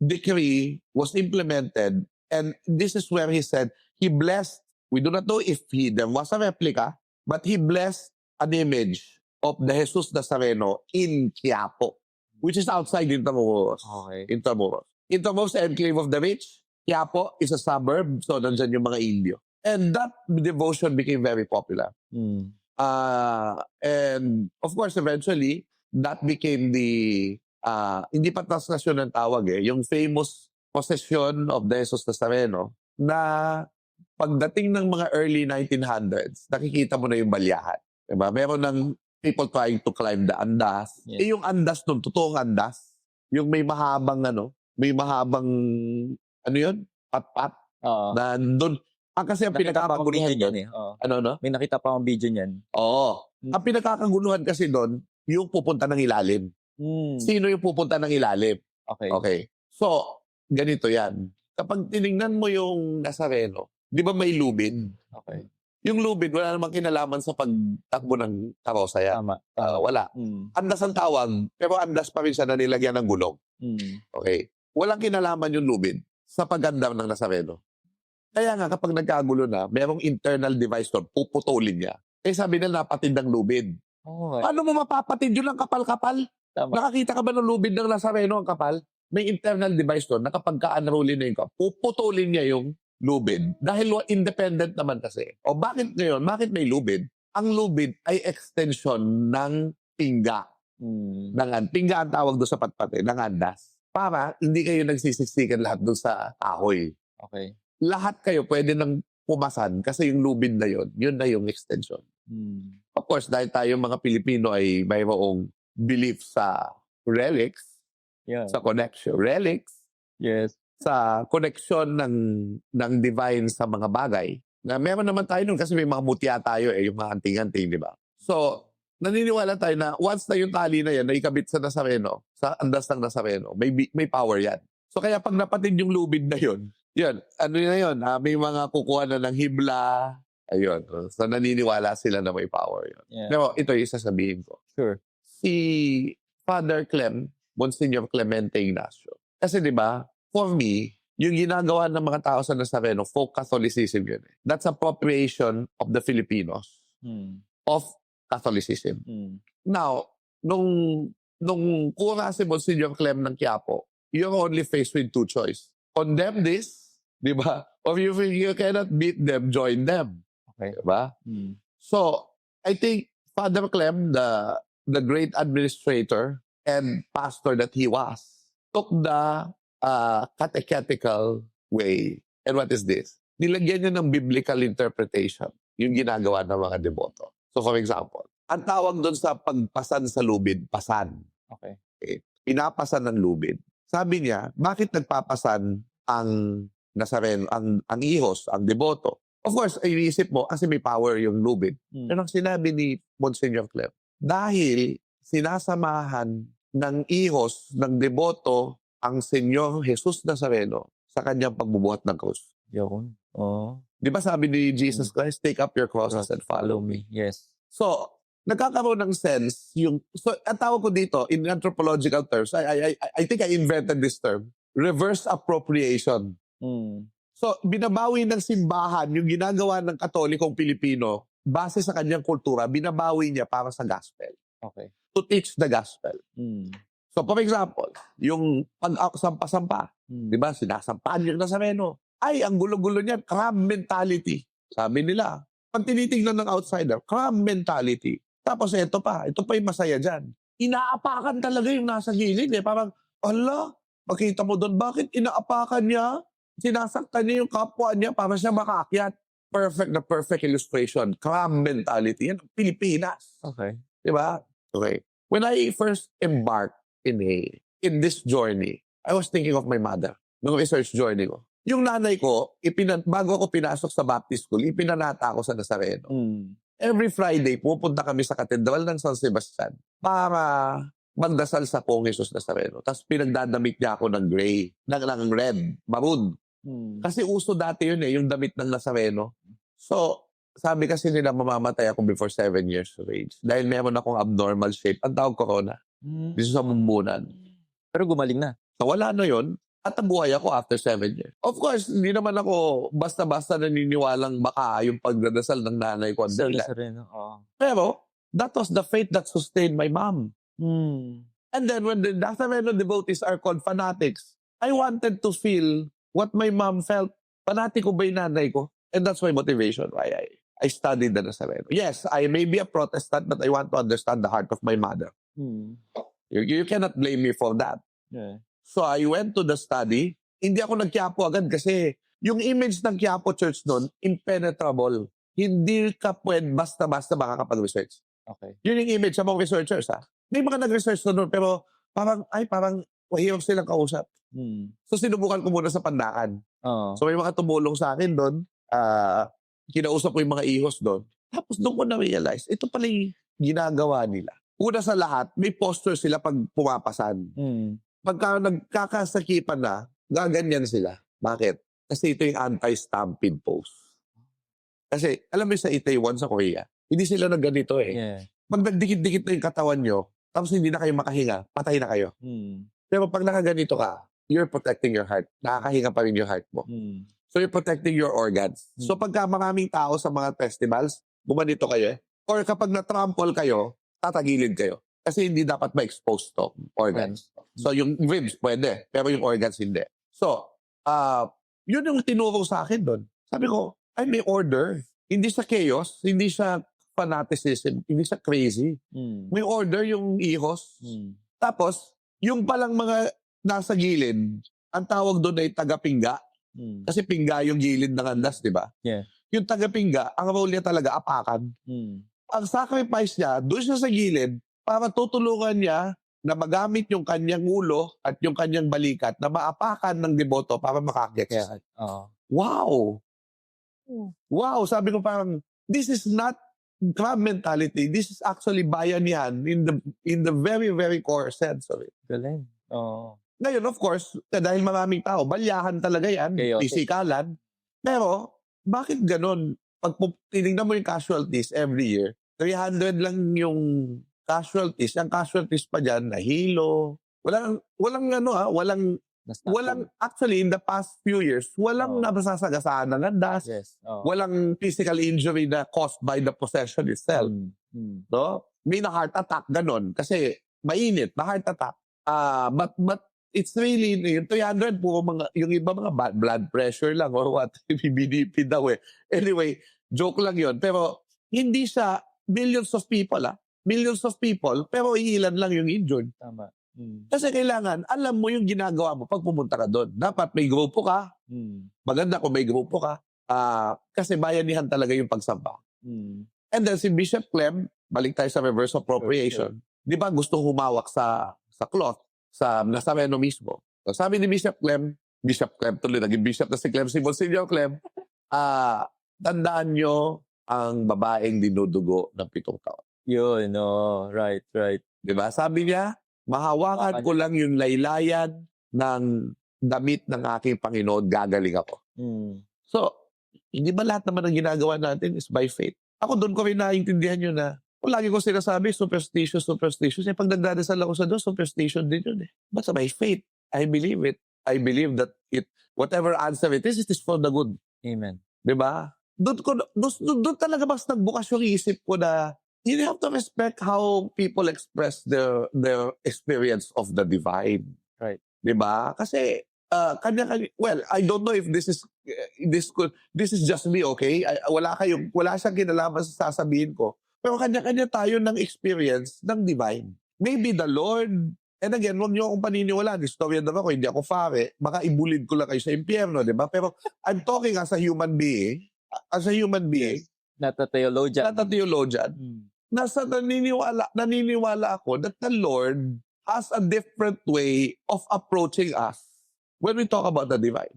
decree was implemented, and this is where he said he blessed. We do not know if there was a replica, but he blessed an image of the Jesus Nazareno in Quiapo, which is outside Intramuros. Okay. Intramuros, enclave of the rich. Quiapo is a suburb, so nandyan yung mga Indio. And that devotion became very popular. And of course, eventually, that became the, hindi pa translasyon ng tawag yung famous possession of the Jesus Nazareno na pagdating ng mga early 1900s, nakikita mo na yung balyahan. Diba? Meron ng people trying to climb the andas. Yes. Yung andas nun, totoong andas. Yung may mahabang ano yun? Pat-pat. Na doon. Kasi ang pinakakaguluhan doon. May nakita pa akong video niyan. Oo. Ang pinakakaguluhan kasi doon, yung pupunta ng ilalim. Sino yung pupunta ng ilalim? Okay. So, ganito yan. Kapag tinignan mo yung Nazareno, di ba may lubid? Okay. Yung lubid, wala namang kinalaman sa pagtakbo ng karosa yan. Tama. Wala. Andas ang tawag, pero andas pa rin siya na nilagyan ng gulong. Okay. Walang kinalaman yung lubid sa paganda ng Nazareno. Kaya nga, kapag nagkagulo na, merong internal device doon, puputulin niya. Eh sabi nila, napatid ng lubid. Paano mo mapapatid yun ang kapal-kapal? Tama. Nakakita ka ba ng lubid ng Nazareno ang kapal? May internal device doon na kapag ka-unrolling na yung puputulin niya yung lubid. Dahil independent naman kasi. O bakit ngayon? Bakit may lubid? Ang lubid ay extension ng pingga. Pingga ang tawag doon sa patpate, ng andas. Para hindi kayo nagsisiksikan lahat doon sa kahoy. Okay. Lahat kayo pwede nang pumasan kasi yung lubid na yun na yung extension. Of course, dahil tayo mga Pilipino ay mayroong belief sa relics, Yeah. sa connection. Relics, Yes. sa connection ng divine sa mga bagay. Na meron naman tayo nun kasi may mga mutya tayo yung mga anting-anting, di ba? So, naniniwala tayo na once na yung tali na yan, na ikabit sa Nazareno, sa andas ng Nazareno, may power yan. So, kaya pag napatid yung lubid na yun, ano na yun, may mga kukuha na ng hibla, ayun. So, naniniwala sila na may power yun. Yeah. Pero ito yung sasabihin ko. Sure. Si Father Monsignor Clemente Ignacio. Kasi di ba, for me, yung ginagawa ng mga tao sa Nazareno, folk Catholicism yun. That's appropriation of the Filipinos of Catholicism. Now, nung kura si Monsignor Clem ng Quiapo, you're only faced with two choice. Condemn this, di ba? Or if you cannot beat them, join them. Okay. Di ba? So, I think Father Clem, the great administrator and pastor that he was, took the catechetical way. And what is this? Nilagyan niya ng biblical interpretation yung ginagawa ng mga deboto. So for example, ang tawag doon sa pagpasan sa lubid, pasan. Okay. Pinapasan ng lubid. Sabi niya, bakit nagpapasan ang Nazareno, ang ihos, ang deboto? Of course, iniisip mo kasi may power yung lubid. Pero ang sinabi ni Monsignor Clem, dahil sinasamahan ng ihos, ng deboto, ang Senyor Jesus Nazareno sa kanyang pagbubuhat ng krus. Yun. Oh. Di ba sabi ni Jesus Christ, take up your crosses and follow me. Yes. So, nagkakaroon ng sense yung... So, ang tawag ko dito, in anthropological terms, I think I invented this term, reverse appropriation. So, binabawi ng simbahan yung ginagawa ng Katolikong Pilipino base sa kanyang kultura, binabawi niya para sa gospel. Okay. To teach the gospel. So, for example, yung pag-sampa-sampa, di ba, sinasampaan yung Nazareno. Ay, ang gulo-gulo niyan, crab mentality. Sabi nila, pag tinitingnan ng outsider, crab mentality. Tapos ito pa yung masaya dyan. Inaapakan talaga yung nasa gilid eh. Parang, ala, makita mo doon, bakit inaapakan niya? Sinasaktan niya yung kapwa niya para siya makaakyat. Perfect illustration. Crab mentality. Yan, Pilipinas. Okay. Di ba? Okay. When I first embarked in this journey, I was thinking of my mother. Nung research journey ko. Yung nanay ko, bago ako pinasok sa Baptist School, ipinanata ako sa Nazareno. Every Friday, pupunta kami sa Katedral ng San Sebastian para magdasal sa Pong Jesus Nazareno. Tapos pinagdadamit niya ako ng gray, ng red, maroon. Kasi uso dati yun yung damit ng Nazareno. So, sabi kasi nila mamamatay ako before 7 years of age. Dahil meron akong abnormal shape. Ang tawag corona. Dito sa mumbunan. Pero gumaling na. So, wala na yun. At nabuhay ako after 7 years. Of course, hindi naman ako basta-basta naniniwalang baka yung pagdadasal ng nanay ko. Pero, that was the faith that sustained my mom. And then when the Nazareno devotees are called fanatics, I wanted to feel what my mom felt. Fanatiko ba yung nanay ko? And that's my motivation why I studied the Nazareno. Yes, I may be a Protestant, but I want to understand the heart of my mother. You cannot blame me for that. Yeah. So I went to the study. Hindi ako nag-Quiapo agad kasi yung image ng Quiapo Church noon, impenetrable. Hindi ka pwede basta-basta makakapag-research. Okay. Yun yung image sa mga researchers. May mga nag-research noon, pero parang mahirap silang kausap. So sinubukan ko muna sa Pandakan. So may mga tumulong sa akin doon. Kinausap ko yung mga ihos doon. Tapos doon ko na-realize, ito pala yung ginagawa nila. Una sa lahat, may posture sila pag pumapasan. Pagka nagkakasakipan na, gaganyan sila. Bakit? Kasi ito yung anti-stampede pose. Kasi, alam mo sa Itaewon sa Korea, hindi sila nagganito eh. Yeah. Pag nagdikit-dikit na yung katawan nyo, tapos hindi na kayo makahinga, patay na kayo. Pero pag nakaganito ka, you're protecting your heart. Nakakahinga pa rin yung heart mo. So you're protecting your organs. So pagka maraming tao sa mga festivals, gumanito kayo eh. Or kapag na-trample kayo, tatagilid kayo. Kasi hindi dapat ma-expose to organs. So yung ribs pwede, pero yung organs hindi. So, yun yung tinuro sa akin doon. Sabi ko, ay may order. Hindi siya chaos, hindi siya fanaticism, hindi siya crazy. May order yung ihos. Tapos, yung palang mga nasa gilid, ang tawag doon ay taga-pingga. Kasi pingga yung gilid ng andas, di ba? Yeah. Yung taga-pingga, ang role niya talaga apakan. ang sacrifice niya, doon siya sa gilid para tutulungan niya na magamit yung kanyang ulo at yung kanyang balikat na maapakan ng deboto para makakyat siya. Kaya, oo. Wow! Wow! Sabi ko parang, this is not crab mentality. This is actually bayanihan in the very, very core sense of it. Galing. Oo. Ngayon, of course, dahil maraming tao, balyahan talaga yan, Chaotic. pisikalan. Pero, bakit ganun? Pag tinignan mo yung casualties every year, 300 lang yung casualties. Ang casualties pa dyan, nahilo. Walang, actually, in the past few years, walang nasasagasaan ng landas. Yes. Oo. Walang physical injury na caused by the possession itself. No? May na heart attack, ganun. Kasi mainit, na heart attack. But it's really, yung 300 po, yung iba mga blood pressure lang or what, BDP daw eh. Anyway, joke lang yun. Pero hindi siya millions of people, millions of people, pero iilan lang yung injured. Tama. Kasi kailangan, alam mo yung ginagawa mo pag pumunta ka doon. Dapat may grupo ka. Maganda kung may grupo ka. Kasi bayanihan talaga yung pagsampa. And then si Bishop Clem, balik tayo sa reverse appropriation. Di ba gusto humawak sa cloth, sa Nazareno mismo. So, sabi ni Bishop Clem tuloy, naging bishop na si Clem, si Monsignor Clem, tandaan nyo ang babaeng dinudugo ng 7 taon. Yun, right. Di ba? Sabi niya, mahawakan ko lang yung laylayan ng damit ng aking Panginoon, gagaling ako. So, hindi ba lahat naman ng ginagawa natin is by faith? Ako doon ko rin naiintindihan yun na lagi ko sinasabi, superstitious. Eh, pag nagdadasal ako sa Diyos, superstition din yun eh. But by faith, I believe it. I believe that whatever answer it is for the good. Amen. Diba? Doon talaga mas nagbukas yung isip ko na you have to respect how people express their experience of the divine. Right. Diba? Kasi, well, I don't know if this is just me, okay? Wala siyang kinalaman sa sasabihin ko. Pero kanya-kanya tayo ng experience ng divine. Maybe the Lord, and again, huwag niyo akong paniniwalaan. Istorya naman ko, hindi ako fare. Baka ibulid ko lang kayo sa impyerno, di ba? Pero I'm talking as a human being. Yes. Not a theologian. Naniniwala ako that the Lord has a different way of approaching us when we talk about the divine.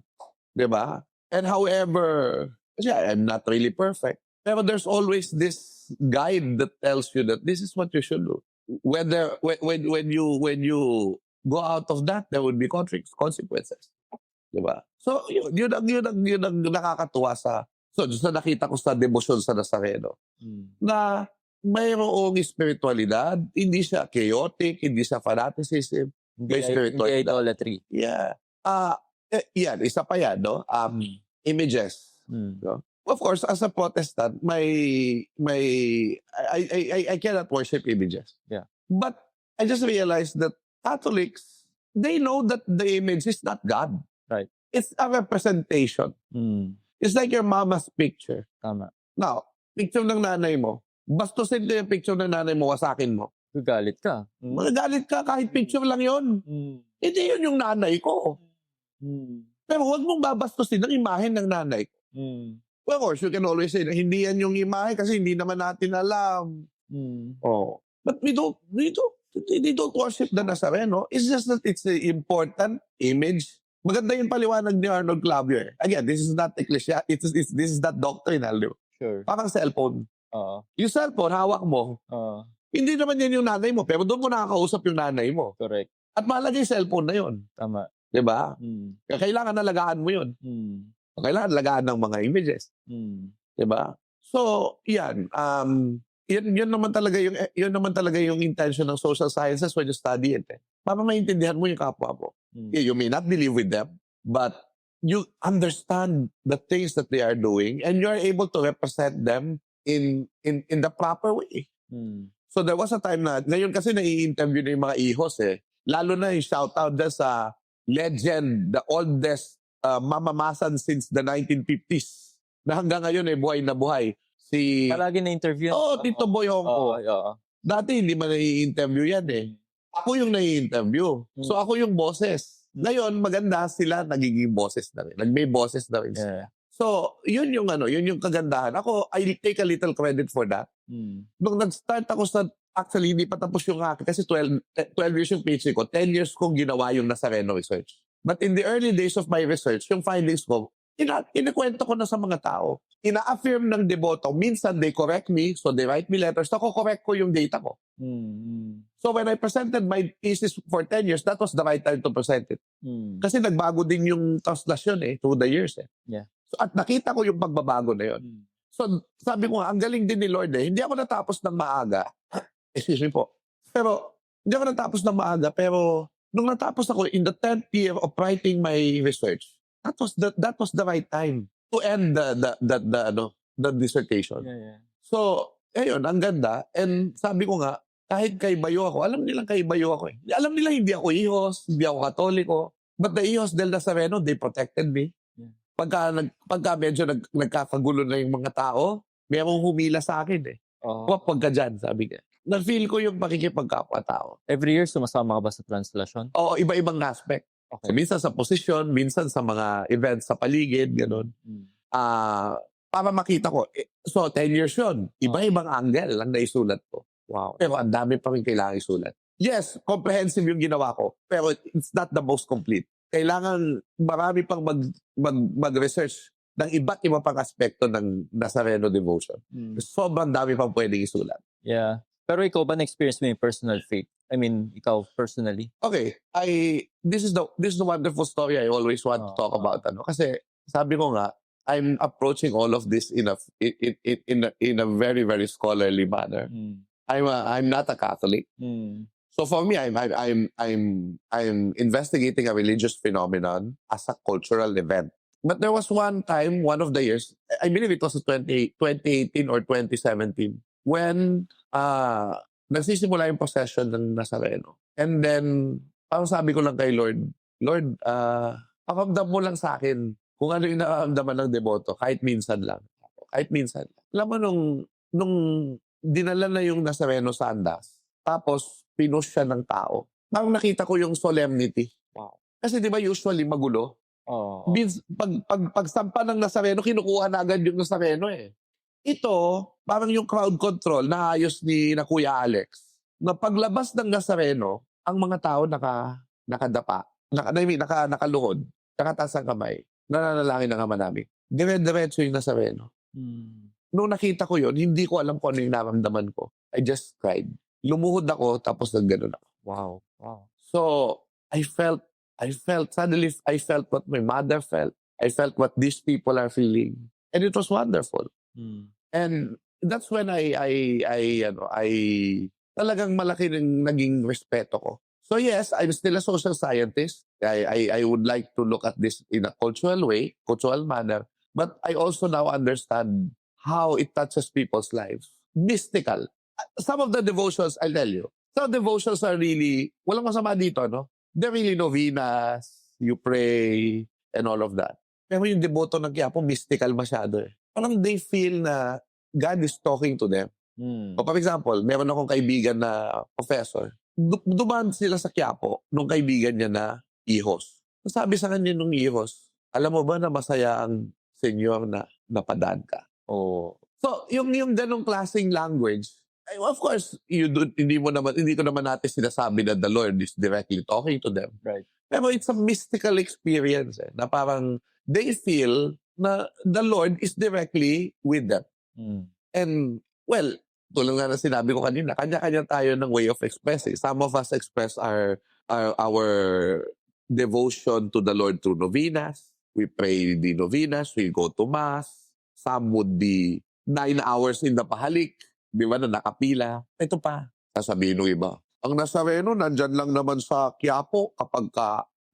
Di ba? And however, kasi I'm not really perfect. Pero there's always this guide that tells you that this is what you should do. Whether when you go out of that, there would be consequences. Diba? So yun ang nakakatuwa sa nakita ko sa devotion sa Nazareno. Na mayroong spiritualidad, hindi siya chaotic, hindi siya fanaticism, may spiritualidad. Hindi idolatry. Yeah. Yan, isa pa yan, no? Images. No? Of course, as a Protestant, I cannot worship images. Yeah. But I just realized that Catholics, they know that the image is not God. Right. It's a representation. It's like your mama's picture. Tama. Now, picture ng nanay mo, bastusin ko yung picture ng nanay mo, wasakin mo. Gagalit ka. Magagalit ka kahit picture lang yon. Hindi yun yung nanay ko. Pero huwag mong babastusin ang imahe ng nanay ko. Well, of course, you can always say na hindi yan yung imahe kasi hindi naman natin alam. Oh. But they don't worship the Nazareno. It's just that it's an important image. Maganda yung paliwanag ni Arnold Clavier. Again, this is not this is not doctrinal. Sure. Parang cellphone. Yung cellphone, hawak mo. Hindi naman yan yung nanay mo, pero doon mo nakakausap yung nanay mo. Correct. At mahalaga yung cellphone na yun. Tama. Diba? Kailangan nalagaan mo yun. Kailangan nalagaan ng mga images. Diba? So, yan. Yun naman talaga yung intention ng social sciences when you study it. Para maintindihan mo yung kapwa mo. You may not believe with them, but you understand the things that they are doing and you are able to represent them in the proper way. So there was a time na, ngayon kasi nai-interview na yung mga ihos lalo na yung shoutout dyan sa legend, the oldest mamamasan since the 1950s na hanggang ngayon buhay na buhay. Palagi na-interview. Tito Boy Hongko. Dati hindi man nai-interview yan Ako yung nai-interview. So ako yung boses. Ngayon, maganda sila nagiging boses na rin. Nag-may boses na rin sila. So, yun yung kagandahan. Ako, I take a little credit for that. Nung nag-start ako actually, hindi pa tapos yung akin kasi 12 years yung PhD ko, 10 years kong ginawa yung Nazareno research. But in the early days of my research, yung findings ko, inakwento ko na sa mga tao. Ina-affirm ng deboto. Minsan, they correct me, so they write me letters. So, correct ko yung data ko. So, when I presented my thesis for 10 years, that was the right time to present it. Kasi nagbago din yung translasyon through the years. Yeah. So, at nakita ko yung pagbabago na yun. So, sabi ko nga, ang galing din ni Lord Hindi ako natapos ng maaga. Excuse me po. Pero, hindi ako natapos ng maaga. Pero, nung natapos ako in the 10th year of writing my research, that was the right time to end the dissertation. Yeah. So, ayun, ang ganda. And sabi ko nga, kahit kay Bayo ako, alam nilang kay Bayo ako Alam nila hindi ako ihos, hindi ako katoliko. But the ihos del Nazareno, they protected me. Yeah. Pagka medyo nagkakagulo na yung mga tao, merong humila sa akin Huwag ka dyan, sabi niya. Na-feel ko yung pakikipagkapwa-tao. Every year, sumasama ka ba sa translation? Oo, iba-ibang aspect. Okay. Minsan sa posisyon, minsan sa mga events sa paligid, gano'n. Para makita ko. So, 10 years yun. Iba-ibang angle lang naisulat ko. Wow. Pero ang dami pa rin kailangan isulat. Yes, comprehensive yung ginawa ko. Pero it's not the most complete. Kailangan marami pang mag-research ng iba't iba pang aspekto ng Nazareno devotion. Sobrang dami pang pwedeng isulat. Yeah. Pero ikaw ba na-experience mo yung personal faith? I mean, ikaw personally? Okay, this is the wonderful story I always want to talk about. Kasi sabi ko nga, I'm approaching all of this in a very, very scholarly manner. I'm not a Catholic. So for me, I'm investigating a religious phenomenon as a cultural event. But there was one time, one of the years, I believe it was 2018 or 2017, when nagsisimula yung procession ng Nazareno. And then, parang sabi ko lang kay Lord, pakamdam mo lang sa akin kung ano yung nakakamdaman ng deboto, kahit minsan lang. Kahit minsan lang. Alam mo, nung dinala na yung Nazareno sa andas, tapos pinush siya ng tao, parang nakita ko yung solemnity. Wow. Kasi di ba usually magulo? Pagsampa ng Nazareno, kinukuha na agad yung Nazareno Ito, parang yung crowd control na ayos ni na Kuya Alex. Na paglabas ng Nazareno, ang mga tao nakadapa, nakaluhod, nakataas ang kamay, nananalangin ang Ama namin. Dire-diretso yung Nazareno. Nung nakita ko yun, hindi ko alam kung ano yung naramdaman ko. I just cried. Lumuhod ako, tapos nagganon ako. Wow. So, suddenly, I felt what my mother felt. I felt what these people are feeling. And it was wonderful. And that's when I talagang malaki ng naging respeto ko. So yes, I'm still a social scientist. I would like to look at this in a cultural way, cultural manner. But I also now understand how it touches people's lives. Mystical. Some of the devotions, I'll tell you, some devotions are really, walang masama dito, no? They're really novenas, you pray, and all of that. Pero yung deboto ng Quiapo, mystical masyado Parang they feel na God is talking to them. O for example, meron akong kaibigan na professor. Dumaan sila sa Quiapo nung kaibigan niya na ihos. Sabi sa kanya nung ihos, alam mo ba na masaya ang senyor na napadaan ka? So, yung ganong klaseng language, of course, hindi ko naman natin sinasabi that the Lord is directly talking to them. Right. Pero it's a mystical experience na parang they feel na the Lord is directly with them. And, well, tulad nga na sinabi ko kanina, kanya-kanya tayo ng way of expressing. Some of us express our devotion to the Lord through novenas. We pray the novenas, we go to Mass. Some would be 9 hours in the pahalik. Di ba na nakapila? Ito pa. Sasabihin ng iba, ang Nazareno nandyan lang naman sa Quiapo kapag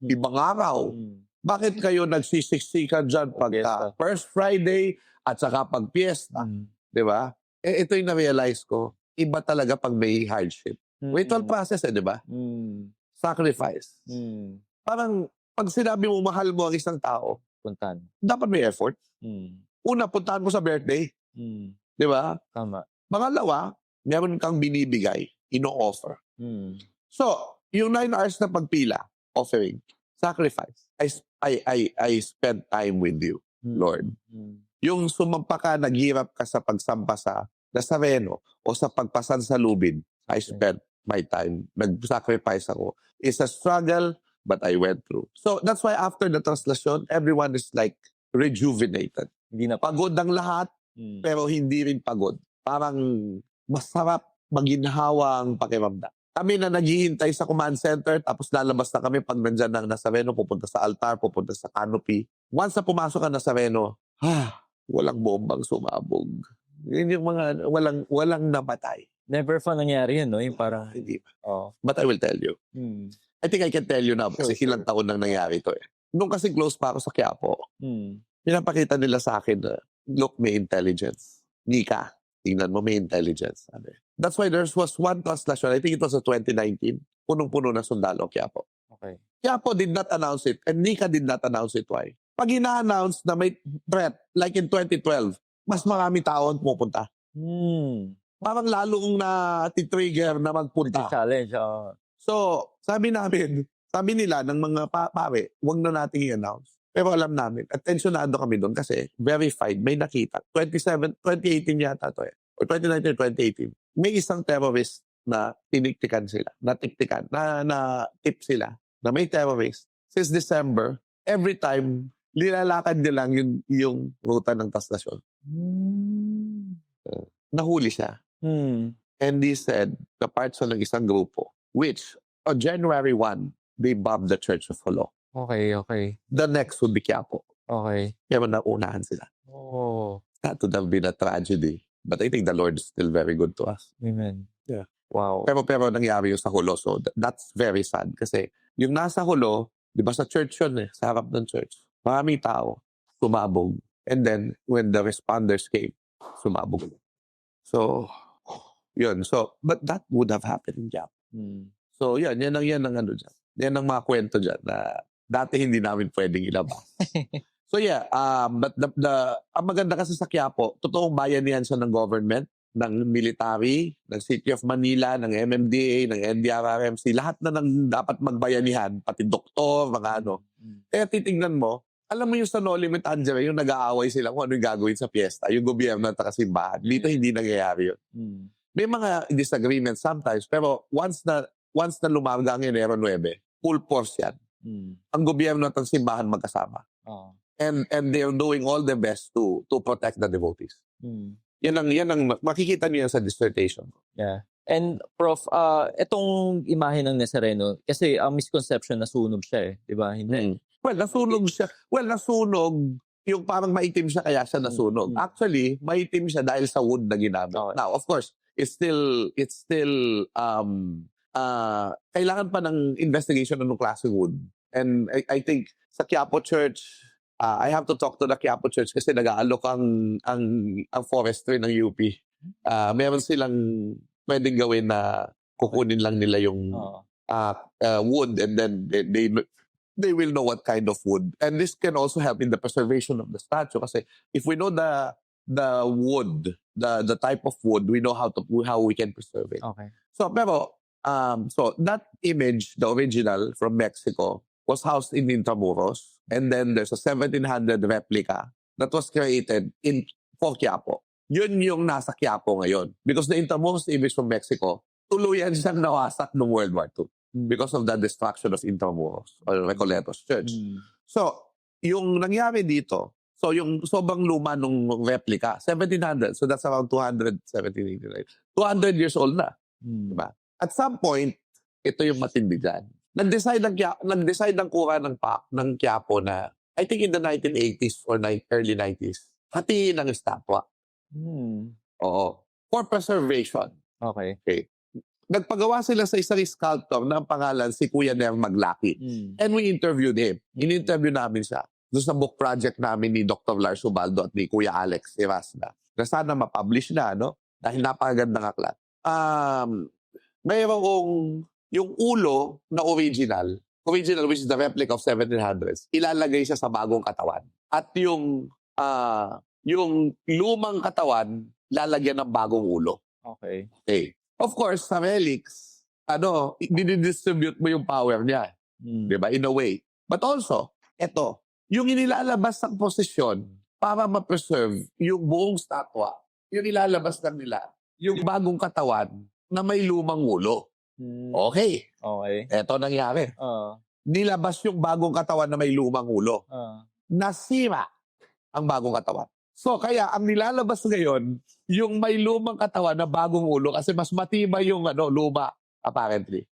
ibang araw. Bakit kayo nagsisiksikan dyan pagka First Friday at saka pag Fiesta? Di ba? Ito yung na-realize ko. Iba talaga pag may hardship. Ritual process di ba? Sacrifice. Parang pag sinabi mo mahal mo ang isang tao, Puntahan. dapat may effort. Una, puntahan mo sa birthday. Di ba? Tama. Pangalawa, meron kang binibigay, ino-offer. So, yung 9 hours na pagpila, offering, sacrifice, I spend time with you. Lord. Yung sumampa ka, naghirap ka sa pagsampa sa Nazareno o sa pagpasan sa lubid, I spent my time, nag-sacrifice ako. It's a struggle, but I went through. So that's why after the translation, everyone is like rejuvenated. Hindi na Pagod ang lahat, pero hindi rin pagod. Parang masarap maginhawa ang pakiramdam. Kami na naghihintay sa command center, tapos lalabas na kami pag nandyan ng Nazareno, pupunta sa altar, pupunta sa canopy. Once na pumasok ang Nazareno, walang bombang sumabog. Yun yung mga, walang namatay. never pa nangyari yun, no? Yung parang, Hindi. oh. But I will tell you. I think I can tell you now kasi ilang taon nang nangyari to eh. Nung kasi close pa ako sa Quiapo, pinapakita nila sa akin na, look, may intelligence. Nika, tingnan mo, may intelligence. Sabi. That's why there was one translation, I think it was 2019, punong-puno na sundalo Quiapo. Okay. Quiapo did not announce it and Nika did not announce it. Why? Pag ina-announce na may threat, like in 2012, mas marami tao ang pupunta. Parang lalong na-trigger na magpunta. Challenge, oh. So, sabi nila ng mga pare, huwag na natin i-announce. Pero alam namin, attentionado kami doon kasi verified, may nakita. 2018 yata to eh. Or 2019 or 2018. May isang terrorist na tiniktikan sila, na tip sila, na may terrorist. Since December, every time, nilalakad nila lang yung ruta ng tastasyon. Nahuli siya. And he said, the parts ng isang grupo, which on January 1, they bombed the Church of Holo. Okay. The next would be Quiapo. Okay. Kaya naunahan sila. Oh. That would have been a tragedy. But I think the Lord is still very good to us. Amen. Yeah. Wow. Pero nangyari yung sa Holo. So that's very sad. Kasi yung nasa Holo, di ba sa church yun eh, sa harap ng church. Maraming tao, sumabog. And then, when the responders came, sumabog. So, yun. So, but that would have happened in Quiapo. So, yan ang ano dyan. Yan ang mga kwento dyan na dati hindi namin pwedeng ilabas. So yeah, but ang maganda kasi sa Quiapo, totoong bayanihan siya ng government, ng military, ng City of Manila, ng MMDA, ng NDRRMC, lahat na ng dapat magbayanihan, pati doktor, mga ano. Kaya titingnan mo, alam mo yung sa No Limit Angela, yung nag-aaway sila kung ano yung gagawin sa piyesta, yung gobyerno at kasimbahan. Dito hindi nangyayari yun. May mga disagreements sometimes, pero once na lumarga ang Enero 9, full force yan. Ang gobyerno at ang simbahan magkasama. And they're doing all their best to protect the devotees. Yan ang makikita niyo yan sa dissertation. Yeah. And Prof, itong imahe ng Nazareno, kasi ang misconception nasunog siya eh, di ba? Hindi. Well, nasunog siya. Well, nasunog yung parang maitim siya kaya siya nasunog. Actually, maitim siya dahil sa wood na ginamit. Okay. Now, of course, it's still kailangan pa ng investigation ng klaseng wood. And I think sa Quiapo Church, I have to talk to the Quiapo Church kasi nag-aalok ang forestry ng UP. Meron silang pwedeng gawin na kukunin lang nila yung wood and then they will know what kind of wood. And this can also help in the preservation of the statue kasi if we know the wood, the type of wood, we know how we can preserve it. Okay. So pero so that image, the original from Mexico, was housed in Intramuros, and then there's a 1700 replica that was created for Quiapo. Yun yung nasa Quiapo ngayon. Because the Intramuros image from Mexico, tuluyan siyang nawasak noong World War II because of the destruction of Intramuros or Recoletos Church. So, yung nangyari dito, so yung sobrang luma nung replica, 1700, so that's around 200 years old na. Diba? At some point, ito yung matindi dyan. Nag-decide ang kura ng Quiapo na, I think in the 1980s or early 90s, hatiin ang estatwa. Oo. For preservation. Okay. Nagpagawa sila sa isang sculptor na ang pangalan si Kuya Ner Maglaki. And we interviewed him. In-interview namin siya doon sa book project namin ni Dr. Lars Ubaldo at ni Kuya Alex Erasna. Na sana ma-publish na, no? Dahil napakagandang aklat. Mayroong yung ulo na original which is the replica of 1700s, ilalagay siya sa bagong katawan. At yung lumang katawan, lalagyan ng bagong ulo. Okay. Of course, sa relics, didistribute mo yung power niya. Diba? In a way. But also, eto, yung inilalabas ng posisyon para ma-preserve yung buong statwa, yung ilalabas lang nila, yung bagong katawan na may lumang ulo. Okay, Okay. eto nangyari. Oo. Nilabas yung bagong katawan na may lumang ulo. Nasira ang bagong katawan. So kaya ang nilalabas ngayon, yung may lumang katawan na bagong ulo kasi mas matibay yung luma apparently.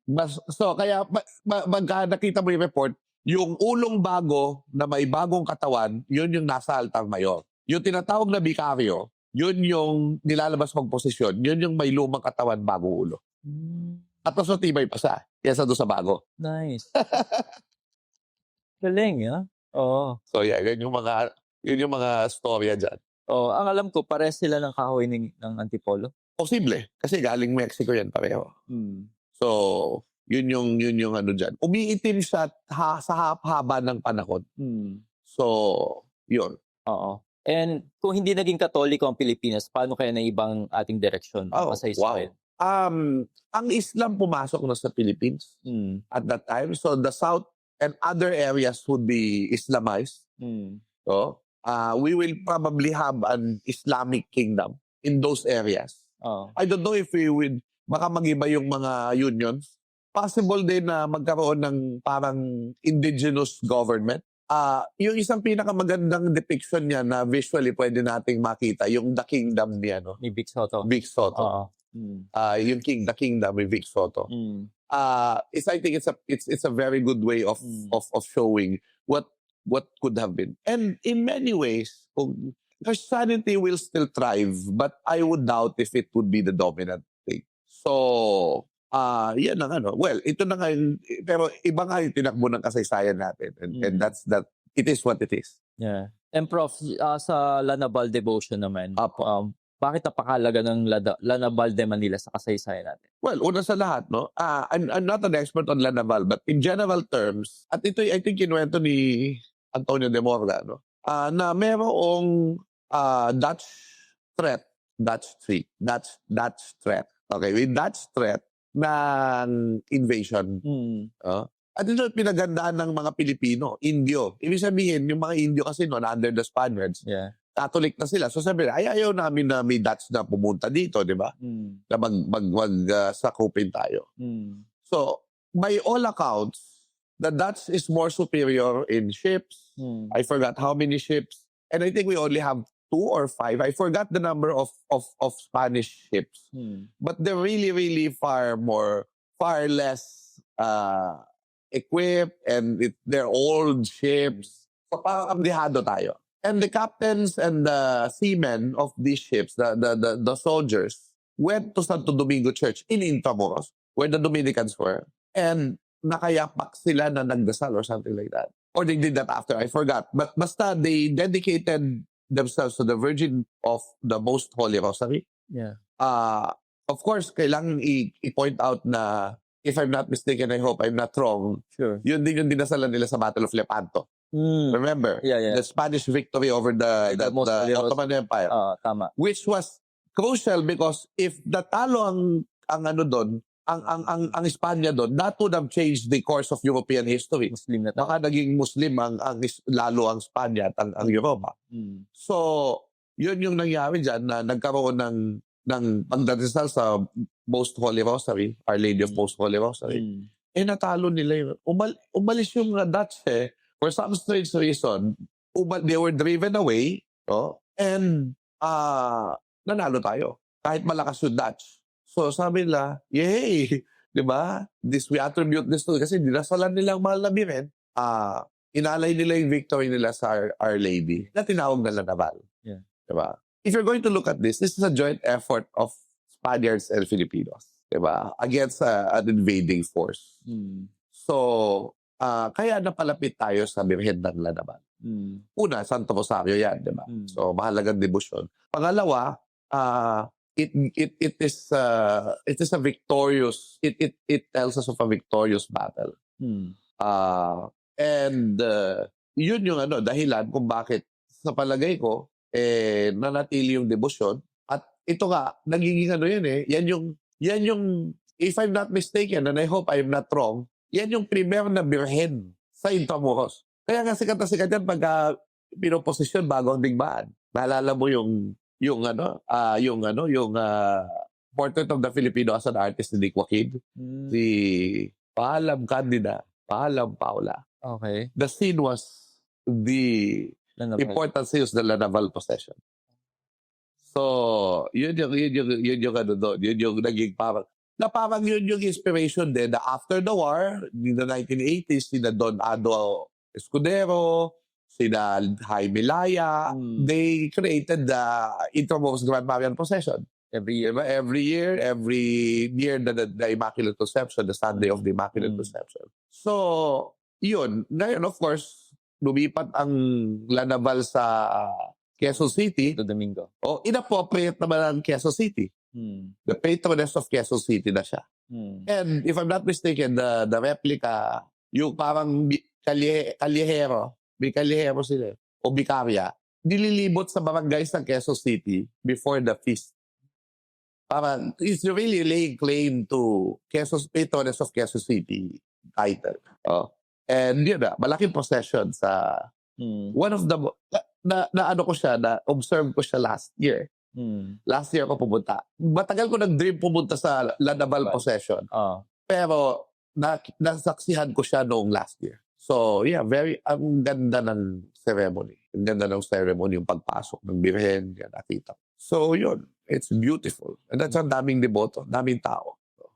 So kaya magka nakita mo yung report, yung ulong bago na may bagong katawan, yun yung nasa altar mayor. Yung tinatawag na bikaryo, yun yung nilalabas mong posisyon, yun yung may lumang katawan, bagong ulo. At mas matibay pa siya, kesa doon sa bago. Nice. Galing, ha? Oo. So yeah, yun yung mga storya dyan. Oh, ang alam ko, pares sila ng kahoy ng Antipolo. Posible, kasi galing Mexico yan pareho. So, yun yung ano dyan. Umiitim siya sa haba ng panahon. So, yun. Oo. And kung hindi naging Katoliko ang Pilipinas, paano kaya na ibang ating direksyon? Oh, Kasaysayan? Ang Islam pumasok na sa Philippines at that time. So, the South and other areas would be Islamized. So, we will probably have an Islamic kingdom in those areas. I don't know if we would, baka mag-iba yung mga unions. Possible din na magkaroon ng parang indigenous government. Yung isang pinakamagandang depiction niya na visually pwede nating makita, yung The Kingdom Ni Vic Soto. Vic Soto. Oo. Yung The Kingdom with Vic Soto. I think it's a very good way of showing what could have been. And in many ways, Christianity will still thrive, but I would doubt if it would be the dominant thing. So, yan ang well, ito na nga pero iba nga yung tinakbo ng kasaysayan natin. And that it is what it is. Yeah. And Prof, sa Lanabal devotion naman, Apo. bakit napakalaga ng Lanabal de Manila sa kasaysayan natin? Well, una sa lahat, I'm not an expert on Lanaval, but in general terms, at ito I think kinuwento ni Antonio de Morga, na merong Dutch threat. Okay, with Dutch threat ng invasion. At ito pinagandaan ng mga Pilipino, Indio. Ibig sabihin, yung mga Indio kasi under the Spaniards, Catholic na sila. So sabi, ayaw namin na may Dutch na pumunta dito, di ba? Na sakupin tayo. So, by all accounts, the Dutch is more superior in ships. I forgot how many ships. And I think we only have 2 or 5. I forgot the number of Spanish ships. But they're really, really far less equipped, and they're old ships. So parang amdihado tayo. And the captains and the seamen of these ships, the soldiers, went to Santo Domingo Church in Intramuros, where the Dominicans were. And nakayapak sila na nagdasal or something like that. Or they did that after, I forgot. But basta they dedicated themselves to the Virgin of the Most Holy Rosary. Yeah. Of course, kailangan i-point out na, if I'm not mistaken, I hope I'm not wrong, Sure. yun din yung dinasalan nila sa Battle of Lepanto. Remember? Yeah. The Spanish victory over the Most Holy Ottoman Empire. Tama. Which was crucial because if natalo ang doon, ang Espanya doon, that would have changed the course of European history. Muslim na tayo. Baka naging Muslim lalo ang Espanya at ang Europa. So, yun yung nangyari dyan na nagkaroon ng pagdadasal sa Most Holy Rosary, Our Lady of Most Holy Rosary. Natalo nila yun. Umalis yung Dutch for some strange reason. They were driven away, and nanalo tayo. Kahit malakas yung Dutch. So sabi nila, yay! Di ba? We attribute this to, kasi dinasalan nilang mahal na birin. Inalay nila yung victory nila sa Our Lady na tinawag na Lanabal. Yeah. Di ba? If you're going to look at this is a joint effort of Spaniards and Filipinos. Di ba? Against an invading force. So, kaya napalapit tayo sa Birhen ng Lanabal. Una, Santo Rosario yan, di ba? So, mahalagang debosyon. Pangalawa, it is a victorious, it tells us of a victorious battle. And yun yung dahilan kung bakit sa palagay ko nanatili yung debosyon. At ito nga, nagiging yan yung, if I'm not mistaken, and I hope I'm not wrong, yan yung premier na birhen sa Intramuros. Kaya nga sikat na sikat yan pagka pinoposisyon bago ang digmaan. Naalala mo yung Portrait of the Filipino as an Artist ni Dick Joaquin? Si Paalam Candida, Paalam Paula. Okay. The scene was the Lanaval. important scene was the Lanaval possession. So, yun yung ano doon. Yun yung naging parang yun yung inspiration din na after the war, in the 1980s, sina Don Ado Escudero, sina Jaime Laya, they created the Intramuros Grand Marian Procession. Every year. Diba? Every year the Immaculate Conception, the Sunday of the Immaculate Conception. So, yun. Ngayon, of course, lumipat ang Lanaval sa Quezon City. Santo Domingo. O, inappropriate naman ang Quezon City. The patroness of Quezon City na siya. And if I'm not mistaken, the replica, yung parang kalyehero, may kalyehero sila, o bikarya, nililibot sa barangays ng Quezon City before the feast. Parang, it's really laying claim to patroness of Quezon City title. Oh. And yun na, malaking procession sa one of the, na-observe ko siya last year. Last year ako pumunta. Matagal ko nag-dream pumunta sa Lanaval Procession. Pero nasaksihan ko siya noong last year. So, yeah, ang ganda ng ceremony. Ang ganda ng ceremony, yung pagpasok ng Birhen, yan, nakita ko. So, yun. It's beautiful. And that's ang daming deboto, daming tao. So,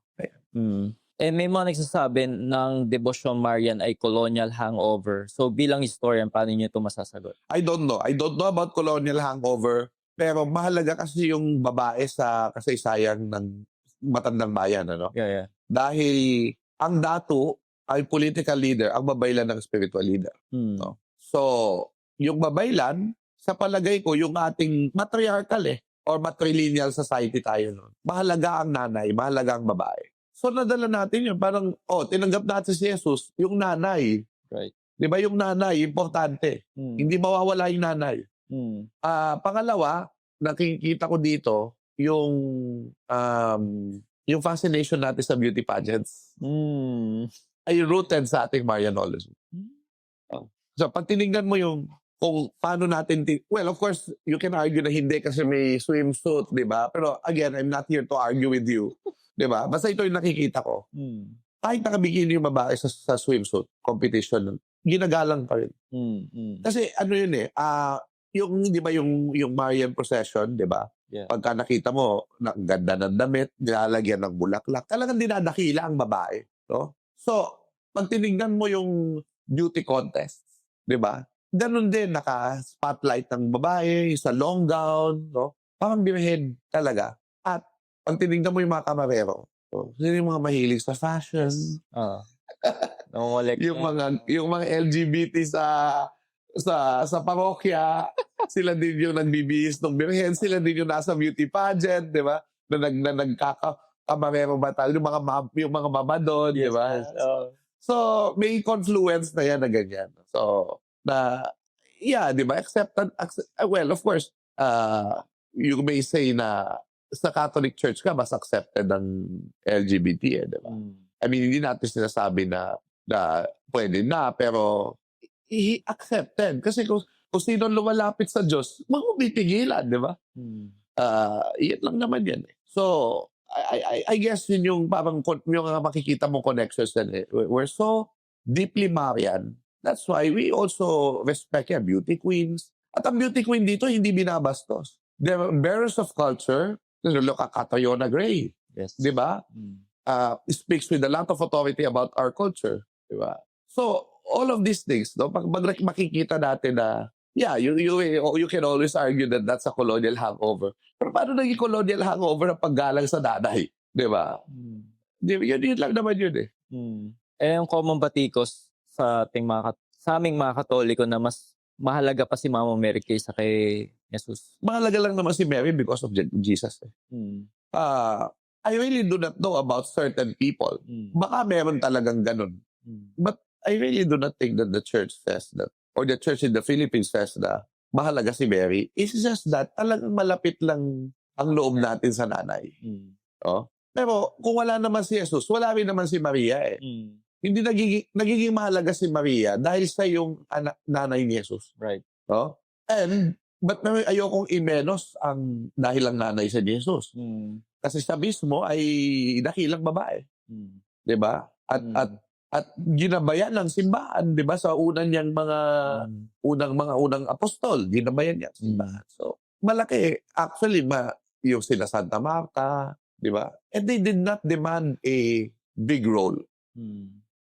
Eh, may mga nagsasabi ng Devotion Marian ay colonial hangover. So, bilang historian, paano niyo ito masasagot? I don't know. I don't know about colonial hangover. Pero mahalaga kasi yung babae sa kasaysayan ng matandang bayan. Ano? Yeah. Dahil ang dato ay political leader, ang babaylan ng spiritual leader. No? So, yung babaylan, sa palagay ko, yung ating matriarchal or matrilineal society tayo noon. Mahalaga ang nanay, mahalaga ang babae. So, nadala natin yun. Parang, tinanggap natin si Jesus, yung nanay. Right. Di ba yung nanay, importante. Hindi mawawala yung nanay. Pangalawa, nakikita ko dito, yung fascination natin sa beauty pageants. Ay rooted sa ating Marianology. So, pag tinignan mo yung kung paano natin, well, of course, you can argue na hindi kasi may swimsuit, di ba? Pero again, I'm not here to argue with you. Di ba? Basta ito yung nakikita ko. Kahit nakabikini yung babae sa swimsuit competition, ginagalang pa rin. Kasi ano yun yung, di ba, yung Marian Procession, di ba? Yeah. Pagka nakita mo, ganda ng damit, nilalagyan ng bulaklak, talagang dinadakila ang babae. No? So, pag tinignan mo yung beauty contest, di ba? Ganun din, naka-spotlight ng babae, sa long gown, no? Parang birhen talaga. At pag tinignan mo yung mga kamarero, sino yung mga mahilig sa fashion? yung mga LGBT sa parokya, sila din yung nagbibihis ng birhen, sila din yung nasa beauty pageant, di ba? Na nagkakamarero ba tayo, yung mga mama doon, di ba? So, may confluence na yan na ganyan. So, di ba? Well, of course, you may say na sa Catholic Church ka, mas accepted ng LGBT, di ba? I mean, hindi natin sinasabi na pwede na, pero accepted. Kasi kung sino lumalapit sa Diyos, magpipitigilan, di ba? Yan lang naman yan. So, I guess yun yung parang yung makikita mong connections yan. We're so deeply Marian. That's why we also respect beauty queens. At ang beauty queen dito, hindi binabastos. They're bearers of culture. Look at Catriona Gray. Yes. Di ba? Speaks with a lot of authority about our culture. Di ba? So, all of these things, no? Pag makikita natin na, you can always argue that that's a colonial hangover. Pero paano naging colonial hangover ang paggalang sa nanay? Di ba? Yun lang naman yun eh. Eh, yung common batikos sa aming mga Katoliko na mas mahalaga pa si Mama Mary kaysa kay Jesus. Mahalaga lang naman si Mary because of Jesus. I really do not know about certain people. Baka meron talagang ganun. But I really do not think that the church says that, or the church in the Philippines says na mahalaga si Mary. It's just that talagang malapit lang ang loob natin sa nanay. Pero kung wala naman si Jesus, wala rin naman si Maria eh. hindi nagiging mahalaga si Maria dahil sa yung nanay ni Jesus. Right. No? But ayokong imenos ang dahil lang nanay sa Jesus. Kasi siya mismo ay dakilang babae. 'Di ba? At ginabayan ng simbahan, 'di ba? Sa unang apostol, ginabayan niya ang simbahan. So, malaki actually yung sila Santa Marta, 'di ba? And they did not demand a big role.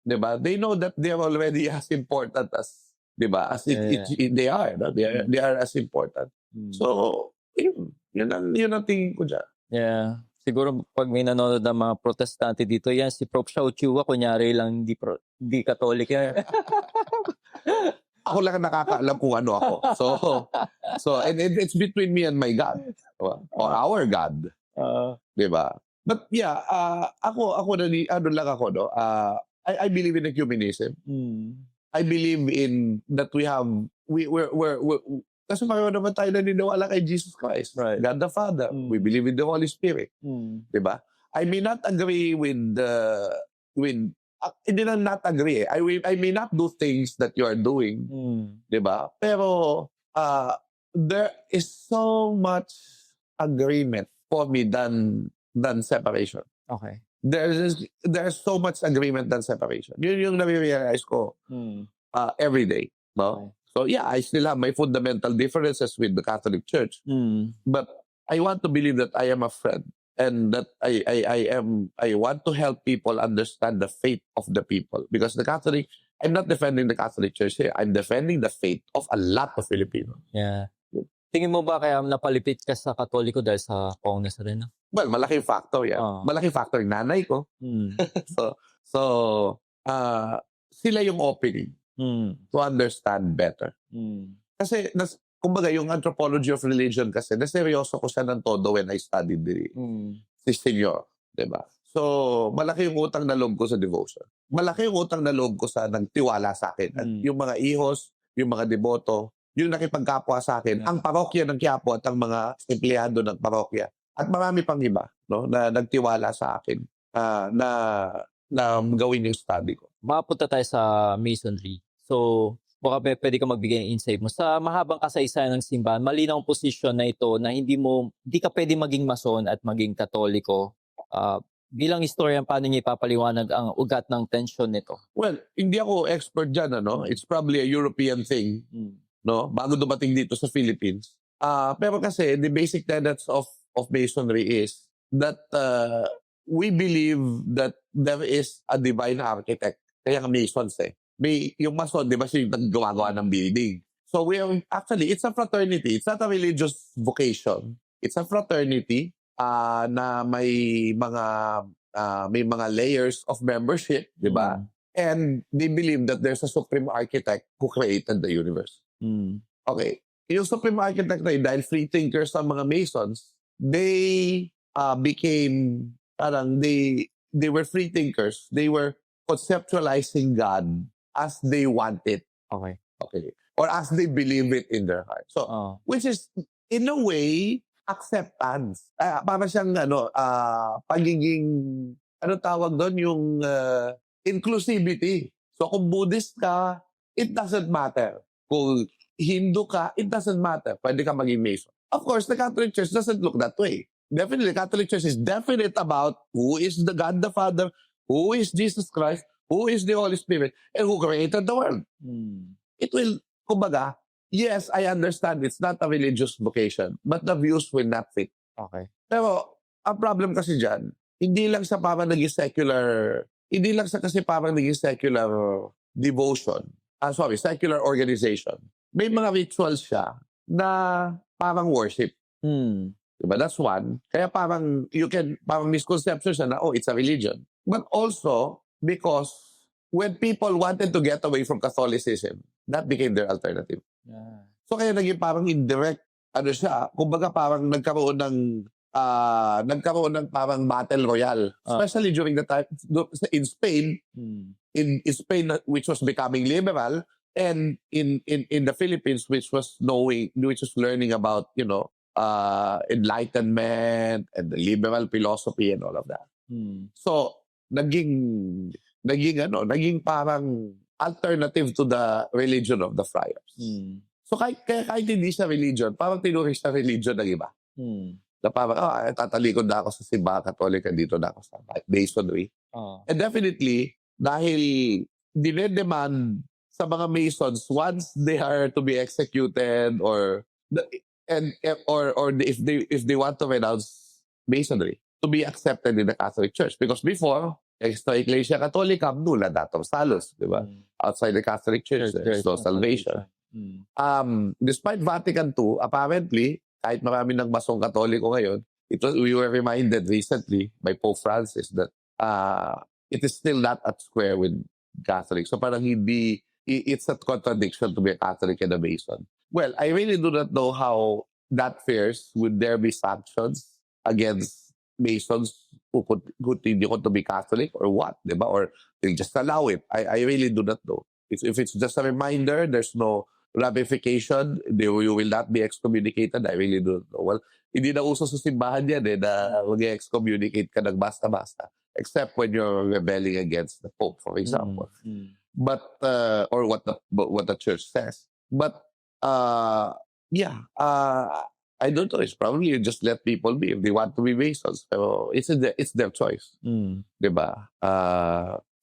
'Di ba? They know that they are already as important as, 'di ba? As they are, no? They are as important. So, yun ang tingin ko dyan. Yeah. Siguro pag may nanonood ng mga protestante dito, yan si Prof. Xiao Chua, kunyari lang di Katolik yan. Ako lang ang nakakaalam kung ano ako. So and it's between me and my God. Or our God. 'Di ba? But yeah, ako no. I believe in ecumenism. I believe in that we're kasi mayroon naman tayo naniniwala kay Jesus Christ. Right. God the Father. We believe in the Holy Spirit. 'Di ba? I may not agree hindi na not agree. I may not do things that you are doing. 'Di ba? Pero there is so much agreement for me than separation. Okay. There's so much agreement than separation. Yun yung nare-realize ko every day. No? Okay. So yeah, I still have my fundamental differences with the Catholic Church. But I want to believe that I am a friend and that I want to help people understand the faith of the people. Because I'm not defending the Catholic Church here. I'm defending the faith of a lot of Filipinos. Yeah. Tingin mo ba kaya napalipit ka sa Katoliko dahil sa Pong Nazareno? Well, malaking factor yan. Malaking factor yung nanay ko. So sila yung opening to understand better. Kasi, kumbaga, yung anthropology of religion kasi, naseryoso ko siya ng todo when I studied si Senyor. Diba? So, malaki yung utang na loob ko sa devotion. Malaki yung utang na loob ko sa nagtiwala sa akin. At yung mga ihos, yung mga deboto, yung nakipagkapwa sa akin, ang parokya ng Quiapo at ang mga empleyado ng parokya. At marami pang iba, no, na nagtiwala sa akin na gawin yung study ko. Mapunta tayo sa Masonry. So, baka pwede ka magbigay ng insight mo. Sa mahabang kasaysayan ng simbahan, malinaw ang posisyon na ito na hindi ka pwede maging Mason at maging Katoliko. Bilang historian, paano niya ipapaliwanag ang ugat ng tensyon nito? Well, hindi ako expert dyan, ano? It's probably a European thing, no? Bago dumating dito sa Philippines. Pero kasi, the basic tenets of Masonry is that we believe that there is a divine architect. Kaya nga Masons yung Mason, di ba siya yung naggawa ng building? So it's a fraternity. It's not a religious vocation. It's a fraternity na may mga layers of membership, di ba? And they believe that there's a supreme architect who created the universe. Okay. Yung supreme architect na yun, dahil free thinkers ang mga Masons, they became, they were free thinkers. They were conceptualizing God as they want it. Okay. Or as they believe it in their heart. So, which is, in a way, acceptance. Para siyang, pagiging, tawag doon, yung inclusivity. So, kung Buddhist ka, it doesn't matter. Kung Hindu ka, it doesn't matter. Pwede ka maging Mason. Of course, the Catholic Church doesn't look that way. Definitely, the Catholic Church is definite about who is the God the Father, who is Jesus Christ, who is the Holy Spirit, and who created the world. It will, kumbaga, yes, I understand it's not a religious vocation, but the views will not fit. Okay. Pero, ang problem kasi dyan, hindi lang sa parang naging secular devotion. Secular organization. May mga rituals siya na parang worship. Diba? That's one. Kaya parang misconception siya na, it's a religion. But also, because when people wanted to get away from Catholicism, that became their alternative. Yeah. So kaya naging parang indirect, kumbaga parang nagkaroon ng parang battle royale. Especially during the time, in Spain, in Spain, which was becoming liberal, and in the Philippines, which was learning about, enlightenment and the liberal philosophy and all of that. So, naging naging parang alternative to the religion of the friars. So kahit hindi siya religion, parang tinuri siya religion ng iba. Na parang, tatalikod na ako sa simbahan Katolika, dito na ako sa Masonry. And definitely, dahil dinedemand sa mga Masons, once they are to be executed or if they want to renounce Masonry, to be accepted in the Catholic Church. Because before, extra Iglesia Catholica, nulla datum salus, di ba? Outside the Catholic Church, there's no salvation. Despite Vatican II, apparently, kahit marami ng Masong Katoliko ngayon, we were reminded recently by Pope Francis that it is still not at square with Catholics. So parang it's a contradiction to be a Catholic and a Mason. Well, I really do not know how that fares. Would there be sanctions against Masons who could continue to be Catholic or what? Diba? Or they just allow it? I really do not know. If it's just a reminder, there's no ramification, you will not be excommunicated, I really don't know. Well, hindi na uso sa simbahan yan na mag-excommunicate ka ng basta-basta. Except when you're rebelling against the Pope, for example. But, or what the church says. But, I don't know. It's probably you just let people be if they want to be Masons. So it's their choice. Diba?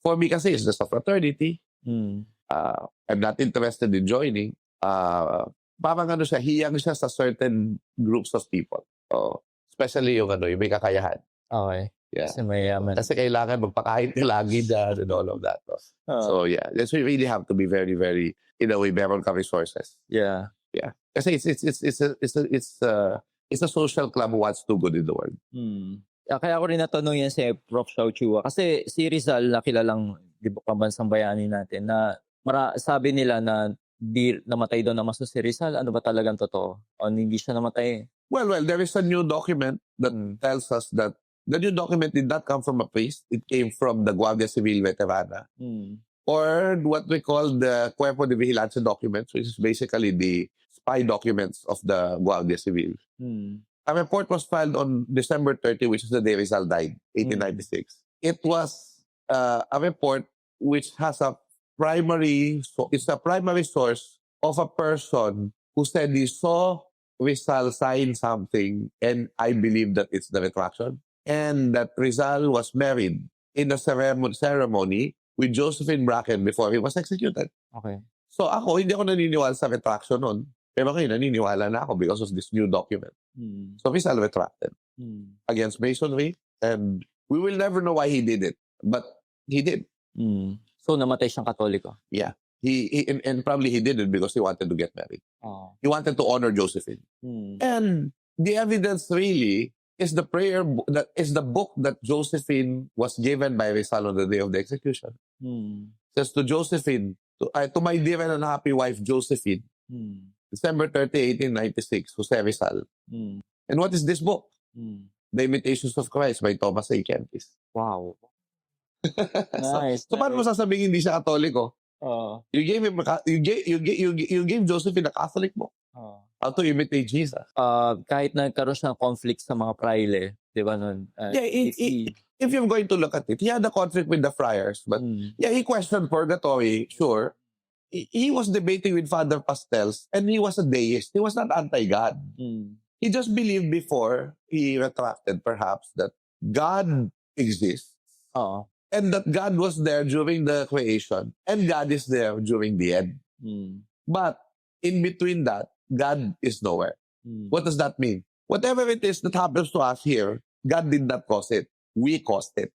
For me kasi, it's just a fraternity. I'm not interested in joining. Parang hiyang siya sa certain groups of people. Especially yung may kakayahan. Okay. Yeah. Kasi mayaman. Kasi kailangan magpakain ka lagi dyan and all of that. So yeah, so you really have to be very, very, in a way, meron ka resources. Yeah. Yeah. Kasi it's a social club who wants to good in the world. Kaya ako rin natanong yan si Prof. Xiao Chua. Kasi si Rizal na kilalang pambansang bayani natin na sabi nila na di namatay daw na maso si Rizal. Ano ba talagang totoo? O hindi siya namatay? Well, there is a new document that tells us that the new document did not come from a priest. It came from the Guardia Civil Veterana. Or what we call the Cuerpo de Vigilancia documents, which is basically the spy documents of the Guardia Civil. A report was filed on December 30, which is the day Rizal died, 1896. It was a report which has it's a primary source of a person who said he saw Rizal sign something, and I believe that it's the retraction, and that Rizal was married in a ceremony with Josephine Bracken before he was executed. Okay. So ako, hindi ako naniniwala sa retraction nun. Pero ngayon, naniniwala na ako because of this new document. So Rizal retracted against Masonry, and we will never know why he did it, but he did. So namatay siyang Katoliko? Yeah. And probably he did it because he wanted to get married. He wanted to honor Josephine. And the evidence really is the book that Josephine was given by Rizal on the day of the execution. Says to Josephine, to my dear and unhappy wife Josephine, December 30, 1896, Jose Rizal. And what is this book? The Imitations of Christ by Thomas A. Kempis. Wow. Nice. So paano mo sasabihin hindi siya Katoliko? You gave him you gave Josephine a Catholic book. How to imitate Jesus. Kahit nagkaroon siya ng conflict sa mga praile, di ba nun? If you're going to look at it, he had a conflict with the friars, but he questioned purgatory, sure. He was debating with Father Pastels, and he was a deist. He was not anti-God. He just believed before he retracted, perhaps, that God exists. And that God was there during the creation, and God is there during the end. But in between that, God is nowhere. What does that mean? Whatever it is that happens to us here, God did not cause it. We caused it.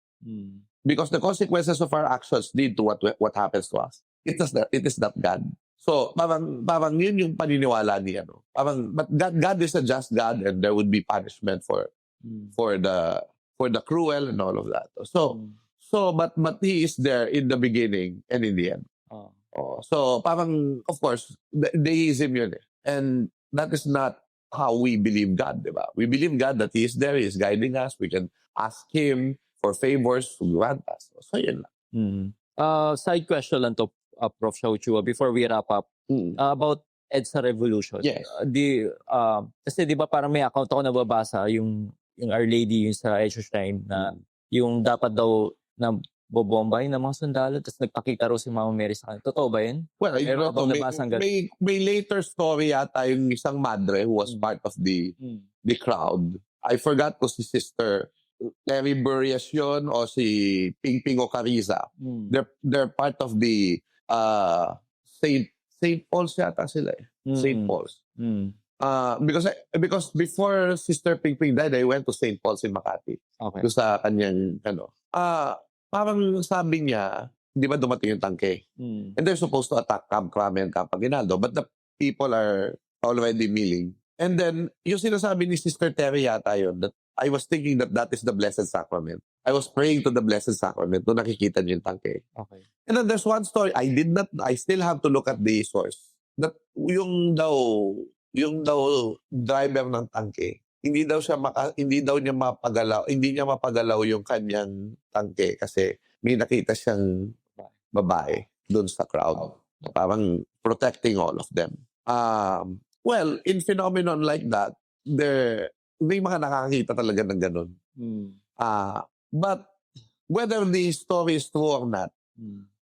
Because the consequences of our actions lead to what happens to us. It is not God. So, parang yun yung paniniwala niya. No? But God is a just God, and there would be punishment for the cruel and all of that. So, but he is there in the beginning and in the end. So, parang, of course, deism yun eh. And that is not how we believe God, diba? We believe God that He is there, He is guiding us. We can ask Him for favors to grant us. So, yun lang. Side question lang to, Prof. Xiao Chua, before we wrap up, about EDSA Revolution. Yes. Kasi di ba parang may account ako nababasa, yung Our Lady yung sa EDSA Shrine, na yung dapat daw na bobombay ng mga sundalo tapos nagpakita raw si Mama Mary sa kanya. Totoo ba yun? Well, I Meron don't know, akong nabasang ganun. may later story yata yung isang madre who was Mm. part of the Mm. crowd. I forgot kung si Sister Terry Burrias yun o si Pingping Ocariza. Mm. They're part of the Saint Paul's yata sila eh. Saint Mm. Paul's. Mm. Because before Sister Pingping died, I went to Saint Paul's in Makati. Okay. Doon sa kanyang parang sabi niya, di ba dumating yung tangke? Mm. And they're supposed to attack Camp Crame and Camp Aguinaldo, but the people are already milling. And then, yung sinasabi ni Sister Terry yata yun, that I was thinking that is the Blessed Sacrament. I was praying to the Blessed Sacrament nung nakikita niyo yung tangke. Okay. And then there's one story, I still have to look at the source. That yung daw driver ng tangke, hindi niya mapagalaw yung kanyang tangke kasi may nakita siyang babae doon sa crowd. Parang protecting all of them. Well, in phenomenon like that, may mga nakakita talaga ng ganun. Mm. But whether the story is true or not,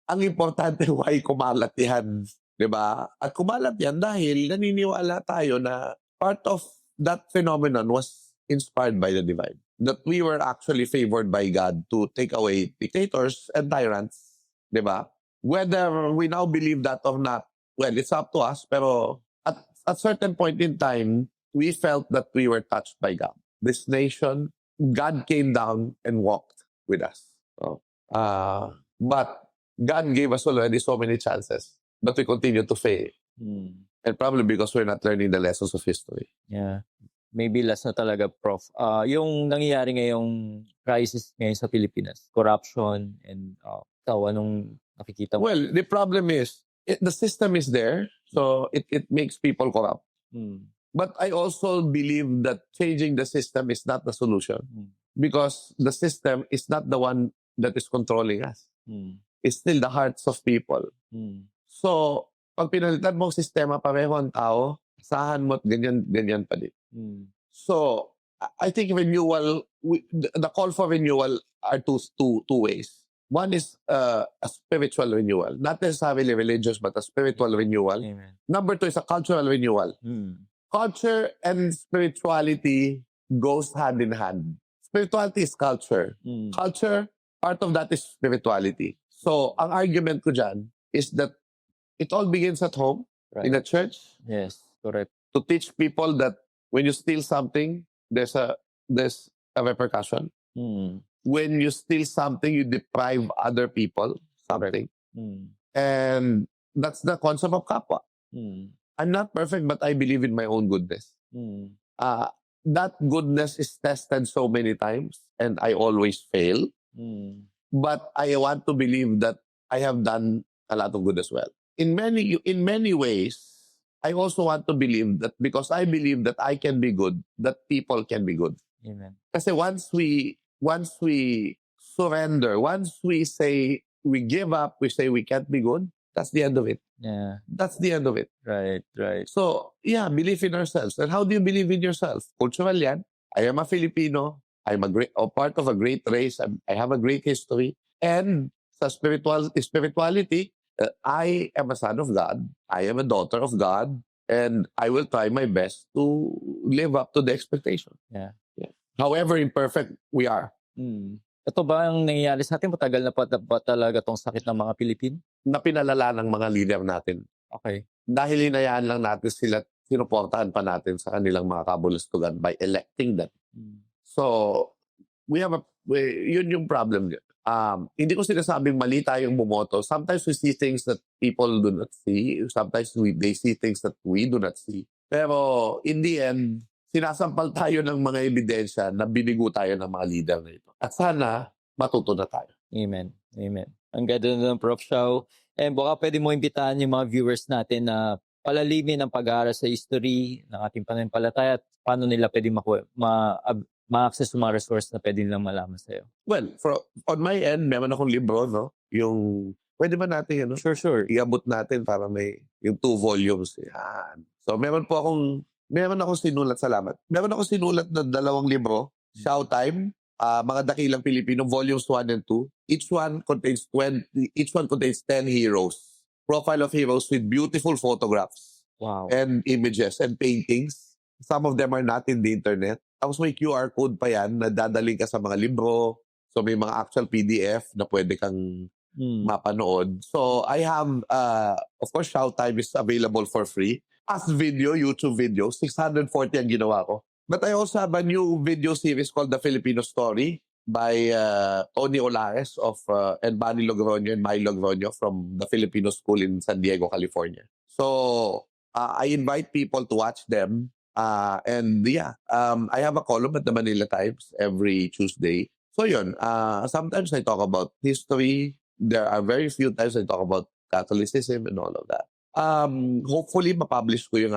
ang importante why kumalat yan. Diba? At kumalat yan dahil naniniwala tayo na part of that phenomenon was inspired by the divine. That we were actually favored by God to take away dictators and tyrants. Diba? Whether we now believe that or not, well, it's up to us. Pero at a certain point in time, we felt that we were touched by God. This nation, God came down and walked with us. But God gave us already so many chances. But we continue to fail. And probably because we're not learning the lessons of history. Yeah. Maybe last na talaga, Prof. Yung nangyayari ngayong crisis ngayon sa Pilipinas, corruption and anong nakikita mo? Well, the problem is, the system is there, so it makes people corrupt. But I also believe that changing the system is not the solution. Because the system is not the one that is controlling us. It's still the hearts of people. So, pag pinalitan mo ang sistema, pareho ang tao, sahan mo at ganyan pa din. So, I think the call for renewal are two ways. One is a spiritual renewal, not necessarily religious, but a spiritual renewal. Amen. Number two is a cultural renewal. Culture and spirituality goes hand in hand. Spirituality is culture. Culture, part of that is spirituality. So, ang argument ko dyan is that it all begins at home, Right. in a church, Yes, correct. to teach people that when you steal something, there's a repercussion. When you steal something, you deprive other people something. And that's the concept of kapwa. I'm not perfect, but I believe in my own goodness. That goodness is tested so many times, and I always fail. But I want to believe that I have done a lot of good as well. In many ways, I also want to believe that because I believe that I can be good, that people can be good. Amen. Kasi once we surrender, once we say we give up, we say we can't be good, that's the end of it. Yeah. That's the end of it. Right. So, yeah, believe in ourselves. And how do you believe in yourself? Cultural yan. I am a Filipino. I'm part of a great race. I have a great history. And sa spirituality, I am a son of God. I am a daughter of God. And I will try my best to live up to the expectation. Yeah. However imperfect we are. Ito ba ang nangyayari sa atin? Matagal na ba talaga tong sakit ng mga Pilipino? Na pinalala ng mga leader natin. Okay. Dahil hinayaan lang natin sila, sinuportahan pa natin sa kanilang mga kabulustugan by electing them. So, yun yung problem. Hindi ko sinasabing mali tayong bumoto. Sometimes we see things that people do not see. Sometimes they see things that we do not see. Pero in the end, sinasampal tayo ng mga ebidensya na binigo tayo ng mga leader na ito. At sana, matuto na tayo. Amen. Ang ganda ng Prof. Shao. And baka pwede mo imbitahan yung mga viewers natin na palalimin ang pag-aaral sa history ng ating pananampalataya at paano nila pwede ma-access yung mga resource na pwede nilang malaman sa'yo. Well, on my end, meron akong libro, no? Yung, pwede ba natin, ano? Sure. Iabot natin para may, yung 2 volumes. Yan. So, meron akong sinulat, salamat. Meron akong sinulat na 2 libro, Shao Time, Mga Dakilang Pilipino, volumes 1 and 2. Each one contains 10 heroes. Profile of heroes with beautiful photographs Wow. and images and paintings. Some of them are not in the internet. Tapos may QR code pa yan na dadaling ka sa mga libro. So may mga actual PDF na pwede kang mapanood. So I have, of course, Showtime is available for free. As video, YouTube video, 640 ang ginawa ko. But I also have a new video series called The Filipino Story by Tony Olares and Manny Logroño and Mai Logroño from the Filipino School in San Diego, California. So I invite people to watch them. And yeah, I have a column at the Manila Times every Tuesday. So yun, sometimes I talk about history. There are very few times I talk about Catholicism and all of that. Hopefully, mapublish ko yung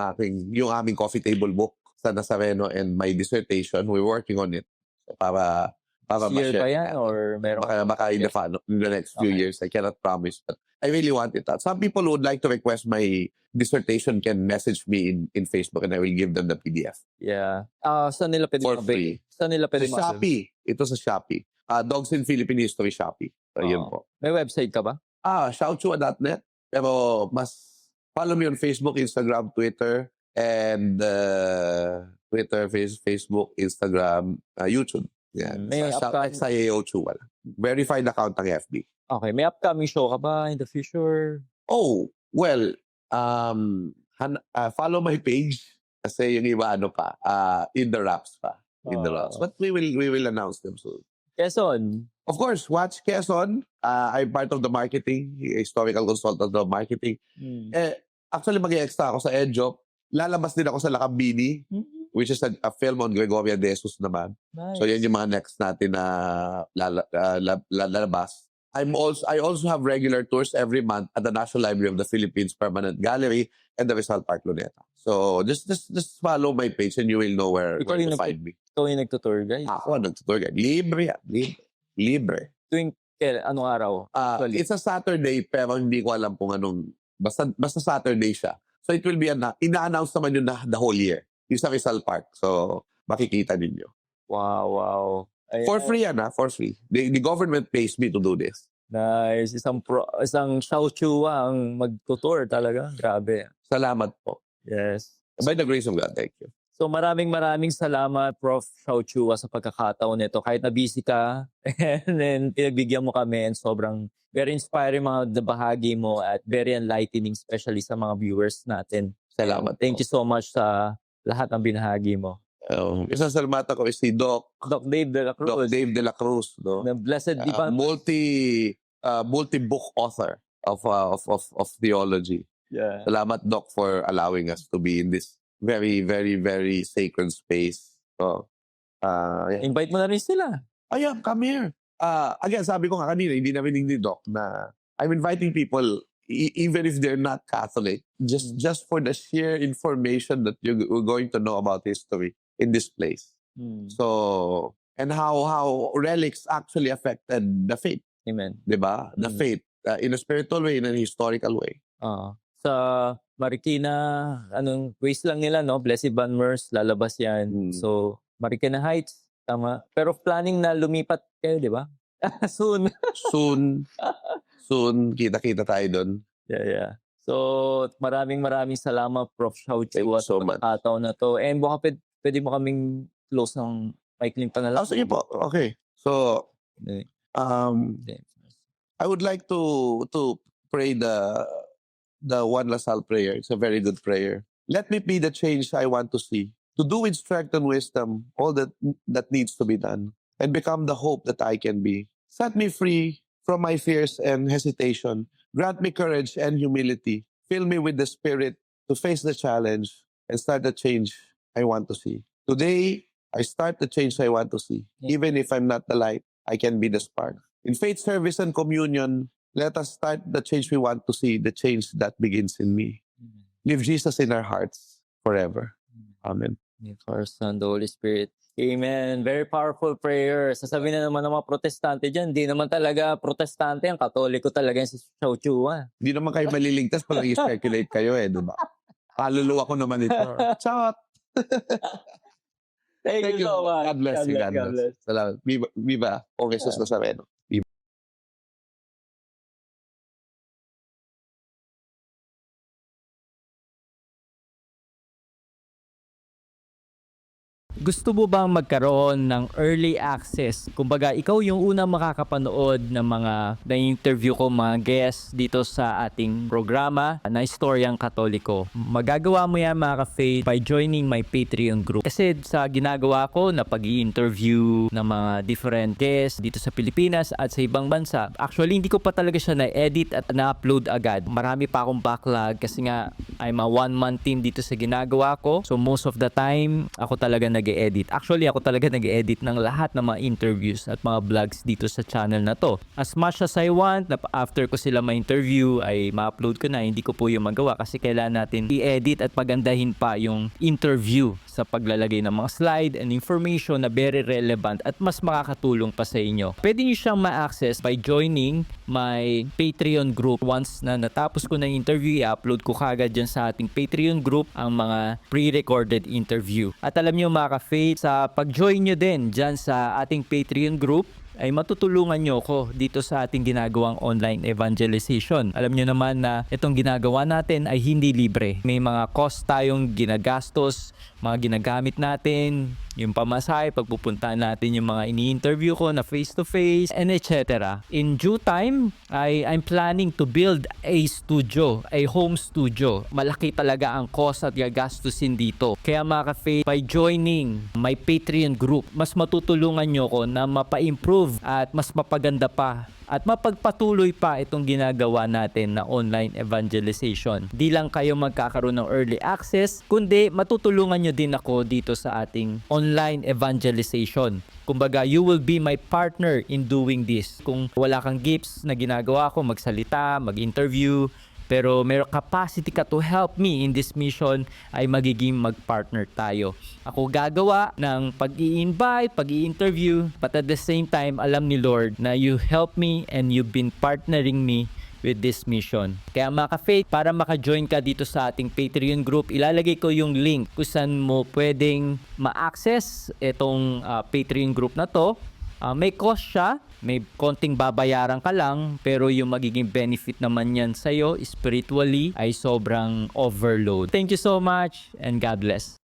aming coffee table book sa Nazareno and my dissertation. We're working on it. So para Year ma-share. pa yan or meron? Baka in the next few years. I cannot promise. But I really want it out. Some people who would like to request my dissertation can message me in Facebook and I will give them the PDF. Yeah. Saan nila pwede For free. Saan nila pwede Sa Shopee. Ito sa Shopee. Dogs in Philippine History Shopee. So, yun po. May website ka ba? Xiaochua.net. Pero mas follow me on Facebook, Instagram, Twitter, and Facebook, Instagram, YouTube. Yeah. May upcoming... XIAO Chua. Verified account ng FB. Okay. May upcoming show ka ba in the future? Oh, well, follow my page. Kasi yung iba in the wraps pa. In the wraps. But we will announce them soon. Quezon. Of course, watch Quezon. I'm part of the marketing, historical consultant of marketing. Actually, mag-extra ako sa EdJob. Lalabas din ako sa Lakambini, which is a film on Gregoria de Jesus naman. Nice. So, yan yung mga next natin na lalabas. I also have regular tours every month at the National Library of the Philippines Permanent Gallery and the Rizal Park Luneta. So, just follow my page and you will know where to find me. Ikaw yung nagtutour guide? Ako ang nagtutour guide. Libre yan. Libre. Tuwing anong araw? It's a Saturday pero hindi ko alam kung anong basta Saturday siya. So it will be ina-announce naman yun na the whole year. Yung sa Rizal Park. So makikita ninyo. Wow. For free yan for free. The government pays me to do this. Nice. Isang Xiaochua ang magtutour talaga. Grabe. Salamat po. Yes. By the grace of God, thank you. So maraming salamat Prof. Xiaochua sa pagkakataon nito. Kahit na busy ka and then pinagbigyan mo kami and sobrang very inspiring mga bahagi mo at very enlightening especially sa mga viewers natin. Salamat. Thank you so much sa lahat ng binahagi mo. Isang salamata ko is si Doc Dave de la Cruz. Doc Dave de la Cruz. No? The blessed multi-book author of theology. Yeah. Salamat, Doc, for allowing us to be in this very, very, very sacred space. So, yeah. Invite mo na rin sila. Ayan, come here. Again, sabi ko nga kanina, hindi namin ni Doc na I'm inviting people, even if they're not Catholic, just for the sheer information that you're going to know about history in this place. So, and how relics actually affected the faith. Amen. Diba? The faith, in a spiritual way, in a historical way. Sa Marikina, ways lang nila, no? Blessed Banmers, lalabas yan. So, Marikina Heights, tama. Pero planning na lumipat kayo, di ba? Soon. Soon, kita-kita tayo doon. Yeah. So, maraming salamat, Prof. Xiaochua, so sa pagkakataon na to. And baka pwede mo kaming close ng maikling pangalan. Sige po. Okay. So, I would like to pray the One Lasal prayer. It's a very good prayer. Let me be the change I want to see. To do with strength and wisdom all that needs to be done. And become the hope that I can be. Set me free from my fears and hesitation. Grant me courage and humility. Fill me with the spirit to face the challenge and start the change I want to see. Today, I start the change I want to see. Even if I'm not the light, I can be the spark. In faith, service, and communion, let us start the change we want to see, the change that begins in me. Leave Jesus in our hearts forever. Amen. Father, Son, the Holy Spirit. Amen. Very powerful prayer. Sasabihin na naman ng mga protestante dyan, di naman talaga protestante, ang katoliko talaga yung si Xiaochua. Di naman kayo maliligtas pag i-speculate kayo diba? Kaluluwa ko naman ito. Chot! Thank you so much. God bless you. God bless. Salamat. Viva, viva. O Jesus Nazareno. Viva. Gusto mo bang magkaroon ng early access? Kumbaga, ikaw yung unang makakapanood ng mga na-interview ko mga guests dito sa ating programa na Istoryang Katoliko. Magagawa mo yan mga ka-faith by joining my Patreon group. Kasi sa ginagawa ko na pag-i-interview ng mga different guests dito sa Pilipinas at sa ibang bansa, actually hindi ko pa talaga siya na-edit at na-upload agad. Marami pa akong backlog kasi nga I'm a one-man team dito sa ginagawa ko. So most of the time, ako talaga nag-e-edit. Actually, ako talaga nag-e-edit ng lahat ng mga interviews at mga vlogs dito sa channel na to. As much as I want, na after ko sila ma-interview, ay ma-upload ko na. Hindi ko po yung magawa kasi kailangan natin i-edit at pagandahin pa yung interview sa paglalagay ng mga slide and information na very relevant at mas makakatulong pa sa inyo. Pwede nyo siyang ma-access by joining my Patreon group. Once na natapos ko na yung interview, i-upload ko kagad dyan sa ating Patreon group ang mga pre-recorded interview. At alam nyo mga ka-faith, sa pag-join nyo din dyan sa ating Patreon group, ay matutulungan nyo ko dito sa ating ginagawang online evangelization. Alam nyo naman na itong ginagawa natin ay hindi libre. May mga cost tayong ginagastos, mga ginagamit natin, yung pamasahe, pagpupunta natin yung mga ini-interview ko na face-to-face, and etc. In due time, I'm planning to build a studio, a home studio. Malaki talaga ang cost at gagastusin dito. Kaya mga ka-faith, by joining my Patreon group, mas matutulungan nyo ko na mapa-improve at mas mapaganda pa at mapagpatuloy pa itong ginagawa natin na online evangelization. Di lang kayo magkakaroon ng early access, kundi matutulungan nyo din ako dito sa ating online evangelization. Kumbaga, you will be my partner in doing this. Kung wala kang gifts na ginagawa ko, magsalita, mag-interview, pero may capacity ka to help me in this mission, ay magiging mag-partner tayo. Ako gagawa ng pag-i-invite, pag-i-interview, but at the same time, alam ni Lord na you help me and you've been partnering me with this mission. Kaya mga ka-faith, para maka-join ka dito sa ating Patreon group, ilalagay ko yung link kung saan mo pwedeng ma-access itong Patreon group na to. May cost siya, may konting babayaran ka lang, pero yung magiging benefit naman yan sa'yo spiritually ay sobrang overload. Thank you so much and God bless.